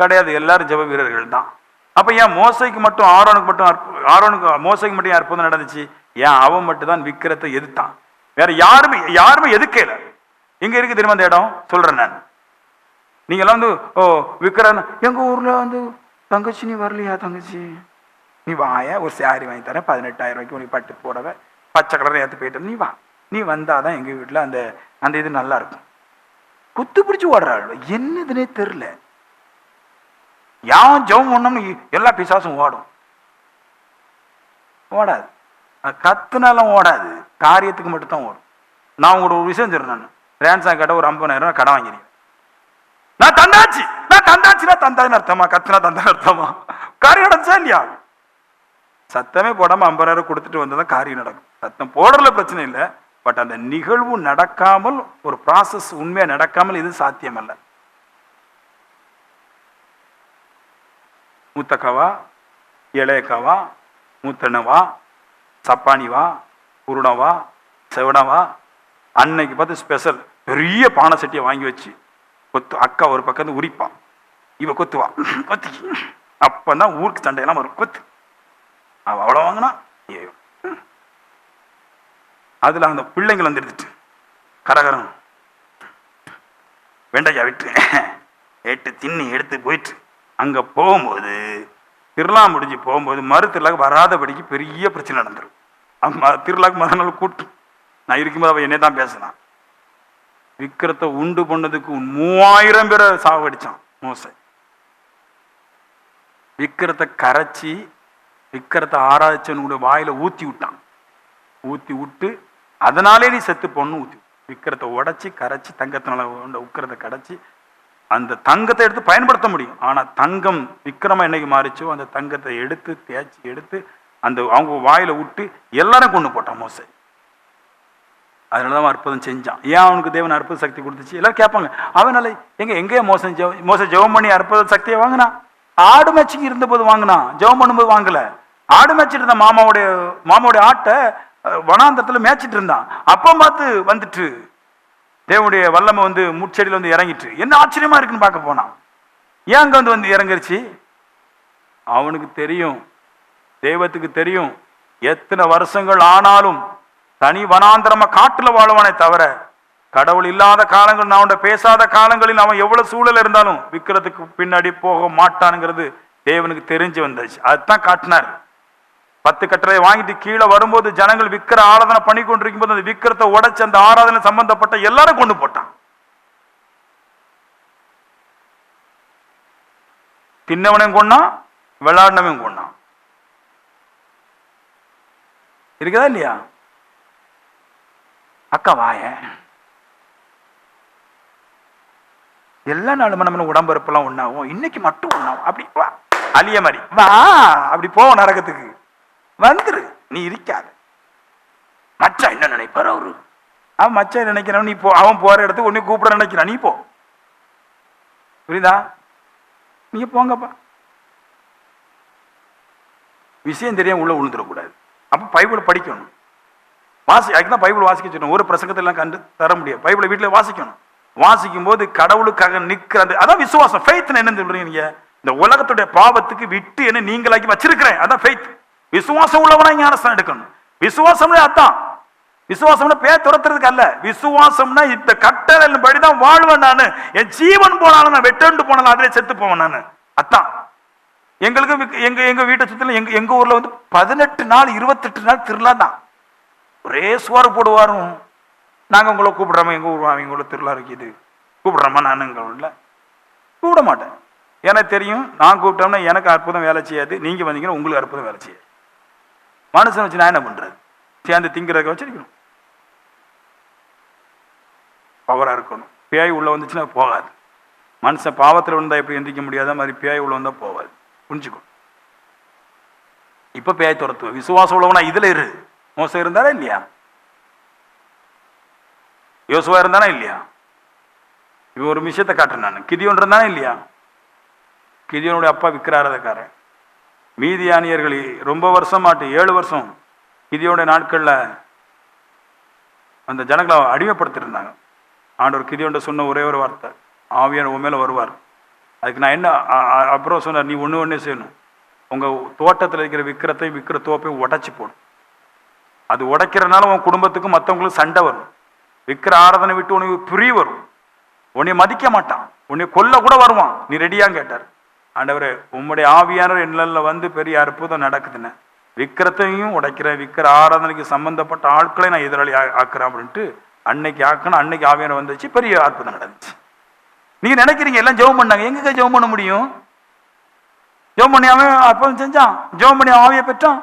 கிடையாது, எல்லாரும் ஜெப வீரர்கள் தான். அப்ப ஏன் மோசைக்கு மட்டும் மோசைக்கு மட்டும் அற்புதம் நடந்துச்சு? ஏன் அவன் மட்டும் தான் விக்கிரத்தை எதிர்த்தான், வேற யாருமே எதுக்கல. எங்க இருக்கு தெரியுமா அந்த இடம்? சொல்றேன் நான். நீங்க எல்லாம் வந்து விக்கிரன், எங்க ஊர்ல வந்து தங்கச்சி நீ வரலையா, தங்கச்சி நீ வாய, ஒரு சாரி வாங்கி தரேன், 18,000 ரூபாய்க்கு உனக்கு பட்டு போடவே, பச்சை கலர் ஏற்று போயிட்டு நீ வா, நீ வந்தாதான் எங்க வீட்டுல அந்த அந்த இது நல்லா இருக்கும். குத்து பிடிச்சு ஓடுறாள், என்னதுன்னே தெரியல. யான் ஜெபம் பண்ணோம்னு எல்லா பிசாசும் ஓடும். ஓடாது, கத்துனாலும் ஓடாது, காரியத்துக்கு மட்டும்தான் ஓடும். நான் உங்களோட ஒரு விஷயம் சொல்றேன், நான் ரேன்ஸா கேட்ட ஒரு 50,000 ரூபாய் கடன் வாங்கினேன். நான் தந்தாச்சுன்னா தந்தான்னு அர்த்தமா? கத்துனா தந்தான்னு அர்த்தமா? காரியம் நடந்துச்சா இல்லையா? சத்தமே போடாம 50,000 கொடுத்துட்டு வந்ததான் காரியம் நடக்கும். சத்தம் போடுறதுல பிரச்சனை இல்லை, பட் அந்த நிகழ்வு நடக்காமல், ஒரு ப்ராசஸ் உண்மையா நடக்காமல் இது சாத்தியம் அல்ல. மூத்தக்காவா, இளையக்காவா, மூத்தனவா, சப்பானிவா, குருணவா, செவனவா, அன்னைக்கு பார்த்து ஸ்பெஷல் பெரிய பானை சட்டியை வாங்கி வச்சு கொத்து, அக்கா ஒரு பக்கம் உரிப்பான், இவ கொத்துவா, கொத்தி அப்பதான் ஊருக்கு சண்டையெல்லாம் வரும். கொத்து அவ அவ்வளோ வாங்கினா, ஐயோ அதுல அந்த பிள்ளைங்கள் வந்துடுச்சு, கரகரம் வெண்டைக்காய் விட்டு தின்னி எடுத்து போயிட்டு அங்க போகும்போது, திருவிழா முடிஞ்சு போகும்போது மறு திருவிழாக்கு வராதபடிக்கு பெரிய பிரச்சனை நடந்துடும். திருவிழாக்கு மறுநாள் கூட்டு நான் இருக்கும்போது அவ என்னை தான் பேசினான். விக்கிரத்தை உண்டு பண்ணதுக்கு 3000 பேரை சாவடிச்சான் மோசை. விக்கிரத்தை கரைச்சி, விக்கிரத்தை ஆராய்ச்சனுடைய வாயில ஊத்தி விட்டான். ஊத்தி விட்டு அதனாலே நீ செத்து பொண்ணு ஊத்தி, விக்கிரத்தை உடைச்சி கரைச்சி தங்கத்தினால உக்கிரத்தை கடைச்சி அந்த தங்கத்தை எடுத்து பயன்படுத்த முடியும். ஆனா தங்கம் விக்கிரமா என்னைக்கு மாறிச்சோ அந்த தங்கத்தை எடுத்து தேய்ச்சி எடுத்து அந்த அவங்க வாயில விட்டு எல்லாரும் கொண்டு போட்டான் மோசே. அதனாலதான் அற்புதம் செஞ்சான். ஏன் அவனுக்கு தேவன் அற்புத சக்தி கொடுத்துச்சு? எல்லாரும் கேட்பாங்க, அவனால எங்கே மோச ஜெபம் பண்ணி அற்புத சக்தியை வாங்கினா? ஆடு மேட்சிக்கு இருந்த போது வாங்கினா, ஜெபம் பண்ணும்போது வாங்கல. ஆடு மேய்ச்சிட்டு இருந்தான், மாமாவுடைய ஆட்டை வனாந்தரத்துல மேய்ச்சிட்டு இருந்தான். அப்ப பார்த்து வந்துட்டு தேவனுடைய வல்லமை வந்து முட்செடியில் வந்து இறங்கிட்டு, என்ன ஆச்சரியமா இருக்குன்னு பார்க்க போனான். ஏன் அங்க வந்து இறங்கிருச்சு? அவனுக்கு தெரியும், தெய்வத்துக்கு தெரியும், எத்தனை வருஷங்கள் ஆனாலும் தனி வனாந்தரமா காட்டுல வாழ்வானே தவிர கடவுள் இல்லாத காலங்கள், நான் பேசாத காலங்களில் அவன் எவ்வளவு சூழல் இருந்தாலும் விக்கிரத்துக்கு பின்னாடி போக மாட்டானுங்கிறது தேவனுக்கு தெரிஞ்சு வந்தாச்சு. அதுதான் காட்டினார். 10 கட்டளை வாங்கிட்டு கீழே வரும்போது ஜனங்கள் விக்கிர ஆராதனை பண்ணி கொண்டிருக்கும் போது அந்த விக்கிரத்தை உடைச்சு அந்த ஆராதனை சம்பந்தப்பட்ட எல்லாரும் கொண்டு போட்டான். தின்னவனையும் கொண்டான், விளையாடினவன் கொண்டான். இருக்குதா இல்லையா? அக்கா வாய எல்லா நாளும் நம்ம உடம்புறப்பெல்லாம் ஒண்ணாகும், இன்னைக்கு மட்டும் ஒண்ணாகும். அப்படி வா அலிய மாதிரி வா, அப்படி போ நரகத்துக்கு வந்துரு, நீ இருக்காது. மச்சா என்ன நினைப்பாரு அவரு? அவன் மச்சா நினைக்கிறான், நீ போ. அவன் போற இடத்துக்கு உன்னை கூப்பிட நினைக்கிறான், நீ போ. புரியுதா? நீங்க போங்கப்பா. விஷயம் தெரியாம உள்ள விழுந்துடக்கூடாது. அப்ப பைபிள் படிக்கணும், அதுக்குதான் பைபிள் வாசிக்க சொல்லணும். ஒரு பிரசங்கத்தை எல்லாம் கண்டு தர முடியாது. பைபிளை வீட்டுல வாசிக்கணும். வாசிக்கும் போது கடவுளுக்காக நிற்கிற அதான் விசுவாசம். ஃபெய்த் என்ன சொல்றீங்க? நீங்க இந்த உலகத்துடைய பாவத்துக்கு விட்டு என்ன நீங்களாக்கி வச்சிருக்கிறேன், அதான் ஃபெய்த். விசுவாசம் உள்ளவனா ஞானஸ்தானம் எடுக்கணும். விசுவாசம்னா அதான். விசுவாசம்னா பேர் துரத்துறதுக்கு அல்ல. விசுவாசம்னா இந்த கட்டளையின் படிதான் வாழ்வேன் நானு. என் ஜீவன் போனாலும் நான் வெட்டு போனாலும் அதிலே செத்து போவேன் நானு. அதான் எங்களுக்கு எங்க வீட்டை சுத்தில எங்க ஊர்ல வந்து 18 நாள் 28 நாள் திருவிழா தான். ஒரே சுவாறு போடுவாரும். நாங்க உங்களை கூப்பிடுறோமா, எங்க ஊர் அவங்க உள்ள திருவிழா இருக்குது கூப்பிடுறோமா? நான் எங்க ஊர்ல கூப்பிட மாட்டேன். எனக்கு தெரியும், நான் கூப்பிட்டோம்னா எனக்கு அற்புதம் வேலை செய்யாது, நீங்க வந்தீங்கன்னா உங்களுக்கு அற்புதம் வேலை செய்யாது. மனுஷன் வச்சு நான் என்ன பண்றது? சேர்ந்து திங்கிறத வச்சிருக்கணும், பவரா இருக்கணும். பேய் உள்ள வந்துச்சுன்னா போகாது. மனுஷன் பாவத்தில் வந்தா எப்படி எந்திரிக்க முடியாத மாதிரி பேய் உள்ள வந்தா போகாது. புரிஞ்சுக்கணும். இப்ப பேய் துரத்துவ விசுவாசம் உள்ளவனா இதுல இரு. மோசம் இருந்தாரா இல்லையா? யோசுவா இருந்தானா இல்லையா? இவன் ஒரு விஷயத்தை காட்டுறேன் நான். கிதியோன் இருந்தானா இல்லையா? கிதியோனுடைய அப்பா விக்கிராரதக்காரன். மீதியானியர்கள் ரொம்ப வருஷம் 7 வருஷம் கிதியோனுடைய நாட்கள்ல அந்த ஜனங்களை அடிமைப்படுத்திருந்தாங்க. ஆண்டவர் கிதியோன்ட சொன்ன ஒரே ஒரு வார்த்தை, ஆவியான உன் மேல வருவார். அதுக்கு நான் என்ன அப்புறம் சொன்னார், நீ ஒண்ணே செய்யணும், உங்க தோட்டத்தில் இருக்கிற விக்கிர தோப்பையும் உடைச்சி போடும். அது உடைக்கிறதுனால உன் குடும்பத்துக்கும் மற்றவங்களுக்கும் சண்டை வரும். விக்கிர ஆராதனை விட்டு உனக்கு பிரி வரும். உன்னை மதிக்க மாட்டான், உன்னை கொல்ல கூட வருவான். நீ ரெடியான்னு கேட்டார். ஆண்டவரே, உம்முடைய ஆவியானவர் என்னல வந்து பெரிய அற்புதம் நடக்குதுன்னு விக்கிரத்தையும் உடைக்கிறேன், விக்கிர ஆராதனைக்கு சம்பந்தப்பட்ட ஆட்களை நான் எதிராளி ஆக்குறேன் அப்படின்ட்டு அன்னைக்கு ஆக்கணும். அன்னைக்கு ஆவியான வந்துச்சு, பெரிய அற்புதம் நடந்துச்சு. நீங்க நினைக்கிறீங்க எல்லாம் ஜெபம் பண்ணாங்க, எங்க ஜெபம் பண்ண முடியும்? ஜெபம் பண்ணி அவன் அற்புதம் செஞ்சான், ஜெபம் பண்ணி ஆவியை பெற்றான்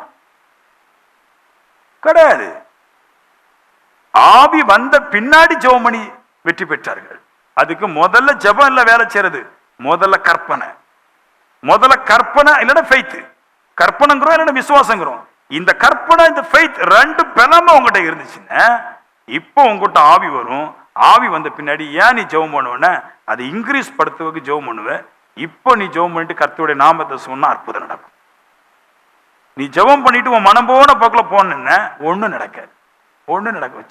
கிடையாது. ஆவி வந்த பின்னாடி ஜெபம் பண்ணி வெற்றி பெற்றார்கள். அதுக்கு முதல்ல ஜெபம் இல்ல வேலை செய்யறது, முதல்ல கற்பனை. இல்லைன்னா ஃபெய்த். கற்பனைங்கிறோம் இல்லைன்னா விசுவாசங்கிறோம். இந்த கற்பனை இந்த ஃபெய்த் ரெண்டு பலமா உங்ககிட்ட இருந்துச்சுன்னா இப்போ உங்ககிட்ட ஆவி வரும். ஆவி வந்த பின்னாடி ஏன் நீ ஜெபம் பண்ணுவேன்னா அதை இன்க்ரீஸ் படுத்துவதுக்கு ஜெபம் பண்ணுவேன். இப்போ நீ ஜெபம் பண்ணிட்டு கர்த்தருடைய நாமத்தை சொன்னா அற்புதம் நடக்கும். நீ ஜெபம் பண்ணிட்டு உன் மனம் போன போக்கில் போன ஒன்றும் நடக்காது.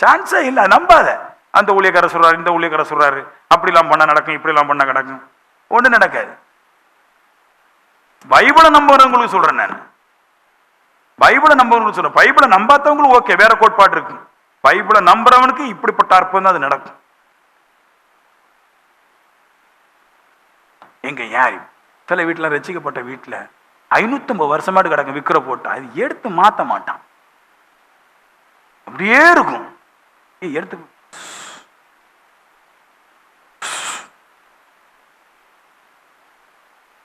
சான்ஸே இல்லை, நம்பாத. அந்த ஊழியக்காரர் சொல்றாரு, இந்த ஊழியக்காரர் சொல்றாரு, அப்படிலாம் பண்ண நடக்கும், இப்படிலாம் பண்ண நடக்கும், ஒன்றும் நடக்காது. பைபிளை நம்புறவங்களுக்கு சொல்றேன் நான். பைபிளை நம்புறவங்களுக்கு சொல்றேன். பைபிளை நம்பாதவங்களுக்கு ஓகே, வேற கோட்பாடு இருக்கு. பைபிளை நம்புறவனுக்கு இப்படிப்பட்ட அற்புதம் தான் அது நடக்கும். எங்க யாரு சில வீட்டுல ரசிக்கப்பட்ட வீட்டுல 550 வருஷமாட்டு கிடக்கும் விக்கிர போட்டா அது எடுத்து மாத்த மாட்டான், அப்படியே இருக்கும். எடுத்து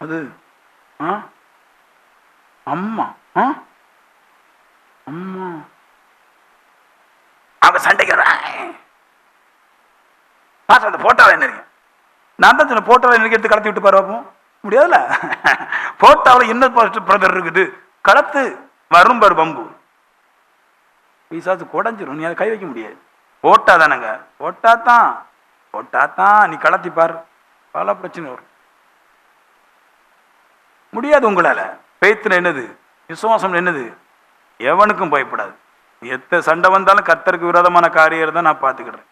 அது அம்மா அம்மா அவங்க சண்டைக்கு அந்த போட்டோவை என்ன இருக்கு? நான் தான் சொன்ன போட்டோவை என்ன எடுத்து கடத்தி விட்டு பாருப்போம் முடியாதுல்ல. போட்டோவில் என்ன பிரதர் இருக்குது, கடத்து வரும் பாரு பம்பு, பிசாசு குடஞ்சிரும். நீ அதை கை வைக்க முடியாது. போட்டாதானங்க, போட்டாத்தான் நீ கலத்திப்பார், பல பிரச்சனை வரும். முடியாது உங்களால. பேத்துல என்னது? விசுவாசம் என்னது? எவனுக்கும் பயப்படாது. எத்த சண்டை வந்தாலும் கர்த்தருக்கு விரோதமான காரியம் தான் நான் பார்த்துக்கிடுறேன்.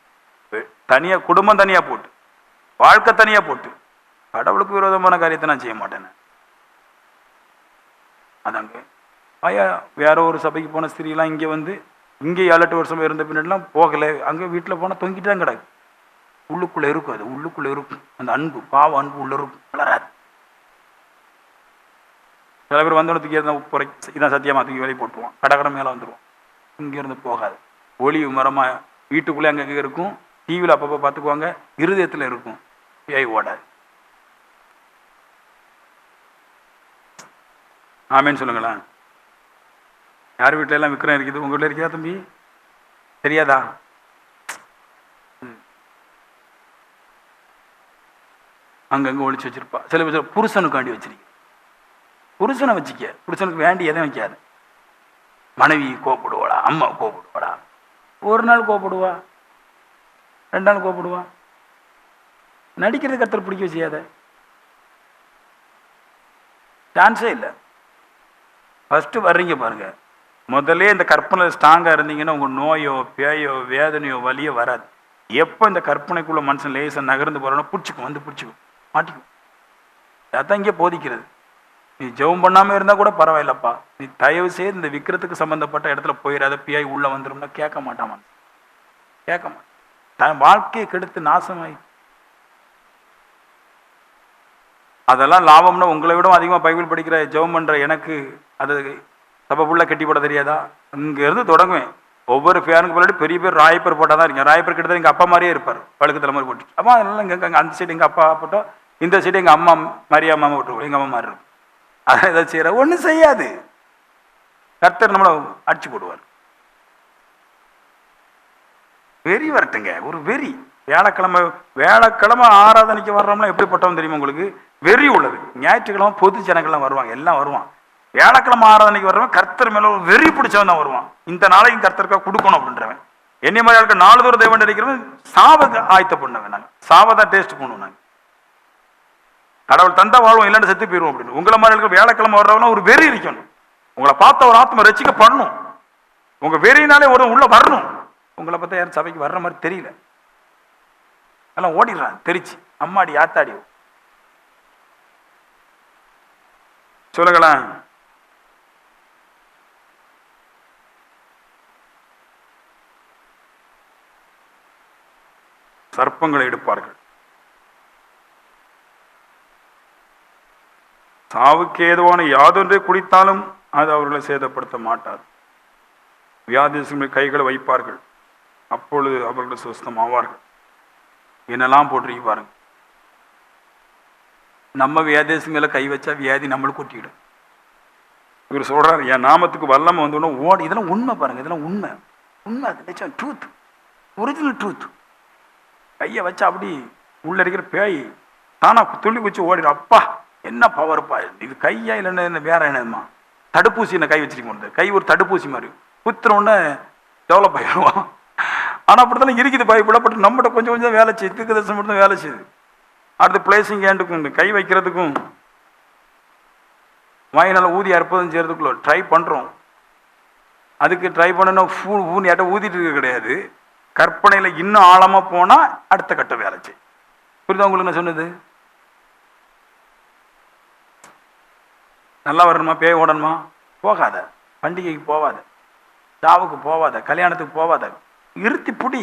தனியா குடும்பம் தனியா போட்டு, வாழ்க்கை தனியா போட்டு, கடவுளுக்கு விரோதமான காரியத்தை நான் செய்ய மாட்டேன். அதாங்க ஐயா, வேற ஒரு சபைக்கு போன ஸ்திரீலாம் இங்கே வந்து இங்கே 7-8 வருஷம் இருந்த பின்னாடிலாம் போகலை. அங்கே வீட்டில் போனால் தொங்கிட்டு தான் கிடக்கு. உள்ளுக்குள்ளே இருக்கும், அது உள்ளுக்குள்ளே இருக்கும். அந்த அன்பு, பாவ அன்பு உள்ள இருக்கும், வளராது. சில பேர் வந்தோடத்துக்கு இருந்தால் குறை இதான் சத்தியமாக தூக்கி வேலையை போட்டுருவான், கடை மேலே வந்துடுவோம். இங்கேருந்து போகாது. ஒளிவு மரமாக வீட்டுக்குள்ளே அங்கே இருக்கும். டிவியில் அப்பப்போ பார்த்துக்குவாங்க. இருதயத்தில் இருக்கும், ஏய் ஓடாது. ஆமேன்னு சொல்லுங்களேன். யார் வீட்டில எல்லாம் விக்கிரம் இருக்குது? உங்க வீட்டில் இருக்கியா தம்பி? தெரியாதா? அங்கங்க ஒழிச்சு வச்சிருப்பா. சில பேர் புருஷனுக்காண்டி வச்சிருக்க. புருஷனை வச்சுக்க, புருஷனுக்கு வேண்டி எதையும் வைக்காது. மனைவி கோப்படுவாடா, அம்மா கோப்படுவாடா. ஒரு நாள் கோப்படுவா, 2 நாள் கோப்படுவா. நடிக்கிறது கர்த்தர் பிடிக்க செய்யாத, சான்ஸே இல்லை. ஃபஸ்ட்டு வர்றீங்க பாருங்க, முதல்ல இந்த கற்பனை ஸ்ட்ராங்காக இருந்தீங்கன்னா உங்கள் நோயோ பேயோ வேதனையோ வலியோ வராது. எப்போ இந்த கற்பனைக்குள்ள மனுஷன் லேசாக நகர்ந்து போகிறோன்னா பிடிச்சிக்கும், வந்து பிடிச்சிக்கும், மாட்டிக்கும். அதான் இங்கே போதிக்கிறது. நீ ஜெபம் பண்ணாமல் இருந்தால் கூட பரவாயில்லப்பா, நீ தயவு செய்து இந்த விக்கிரத்துக்கு சம்மந்தப்பட்ட இடத்துல போயிடாத, பியாய் உள்ளே வந்துடும்னா கேட்க மாட்டான், கேட்க மாட்டான். தன் வாழ்க்கையை கெடுத்து நாசமாயி. அதெல்லாம் லாபம்னா உங்களை விட அதிகமாக பைபிள் படிக்கிற ஜெபம் பண்ணுற எனக்கு அது சபை ஃபுல்லாக கட்டி போட தெரியாதா? இங்கேருந்து தொடங்குவேன். ஒவ்வொரு ஃபேனுக்கு பின்னாடி பெரிய பேர் ராயப்பர் போட்டால் தான் இருக்கேன். ராயப்பர் கிட்ட எங்கள் அப்பா மாதிரியே இருப்பார், பழுக்கு தலைமுறை போட்டு. அப்போ அதனால இங்கே அந்த சைடு எங்கள் அப்பா போட்டோம், இந்த சைடு எங்கள் அம்மா மரியாதை போட்டுருவோம், எங்கள் அம்மா மாதிரி இருக்கும். அதை ஏதாவது செய்கிற ஒன்றும் செய்யாது. கர்த்தர் நம்மளை அடிச்சு போடுவார். வெறி வரட்டுங்க, ஒரு வெறி. வேலைக்கிழமை ஆராதனைக்கு வர்றோம்னா எப்படிப்பட்டவன் தெரியுமா உங்களுக்கு? வெறி உள்ளது. ஞாயிற்றுக்கிழமை பொது ஜனங்கள்லாம் வருவாங்க, எல்லாம் வருவான். வேலைக்கிழமை ஆராதனைக்கு வர்றவன் கர்த்தர் மேல ஒரு வெறி பிடிச்சவன் தான் வருவான். இந்த நாளைக்கும் கர்த்தருக்காக கொடுக்கணும் அப்படின்றவன். என்னை மாதிரி ஆளுக்கு 4 தூரம் தெய்வம் நினைக்கிறவன் சாவத ஆயத்த பண்ணவன். நாங்கள் சாவதான் டேஸ்ட் பண்ணுவோம். நாங்கள் கடவுள் தந்தா வாழ்வோம், இல்லைன்னு செத்து போயிடுவோம் அப்படின்னு. உங்களை மாதிரி ஆளுக்கு வேலைக்கிழமை வர்றவனா ஒரு வெறி இருக்கணும். உங்களை பார்த்த ஒரு ஆத்மா ரசிக்க பண்ணணும். உங்க வெறினாலே ஒரு உள்ள வரணும். உங்களை பார்த்தா யாரும் சபைக்கு வர்ற மாதிரி தெரியல, எல்லாம் ஓடிடுறான் தெரிச்சு. அம்மாடி ஆத்தாடி சொல்லுங்களேன். சர்ப்பங்களை எடுப்பார்கள். சாவுக்கு ஏதுவான யாதொன்றை குடித்தாலும் அது அவர்களை சேதப்படுத்த மாட்டார். வியாதிகளை கைகளை வைப்பார்கள், அப்பொழுது அவர்கள் சுஸ்தம் ஆவார்கள். என்னெல்லாம் போட்டிருக்கு பாருங்க. நம்ம வியாதேசி மேல கை வச்சா வியாதி நம்மளுக்கு கொட்டிடும். இவர் சொல்றாரு, என் நாமத்துக்கு வல்லமை வந்தோன்னா ஓடி. இதெல்லாம் உண்மை பாருங்க, இதெல்லாம் உண்மை, உண்மை. அது ட்ரூத், ஒரிஜினல் ட்ரூத். கையை வச்சா அப்படி உள்ள இருக்கிற பேய் தானா துள்ளி குச்சி ஓடிடும். அப்பா என்ன பவர்ப்பா இது! கையா இல்லைன்னா என்ன வேற என்னதுமா? தடுப்பூசி என்ன கை வச்சிருக்க முடியாது. கை ஒரு தடுப்பூசி மாதிரி குத்துறோன்னு டெவலப் ஆகிடுவான். ஆனால் அப்படித்தானே இருக்குது பயப்படப்பட்டு நம்மகிட்ட கொஞ்சம் கொஞ்சம் வேலை செய்யுது. திக்கு தசம் மட்டும் வேலை செய்யுது. அடுத்து பிளேசிங் ஹேண்டுக்கும் கை வைக்கிறதுக்கும் வாயினால் ஊதி அற்புதம் செய்யறதுக்குள்ள ட்ரை பண்ணுறோம். அதுக்கு ட்ரை பண்ணணும் ஊனி யாட்ட ஊதிட்டு இருக்க கிடையாது. கற்பனையில் இன்னும் ஆழமாக போனால் அடுத்த கட்ட வேலை செய்யும். புரியுதா உங்களுக்கு நான் சொன்னது? நல்லா வரணுமா? பேய் ஓடணுமா? போகாத. பண்டிகைக்கு போவாத, சாவுக்கு போவாத, கல்யாணத்துக்கு போவாத. இருத்தி புடி.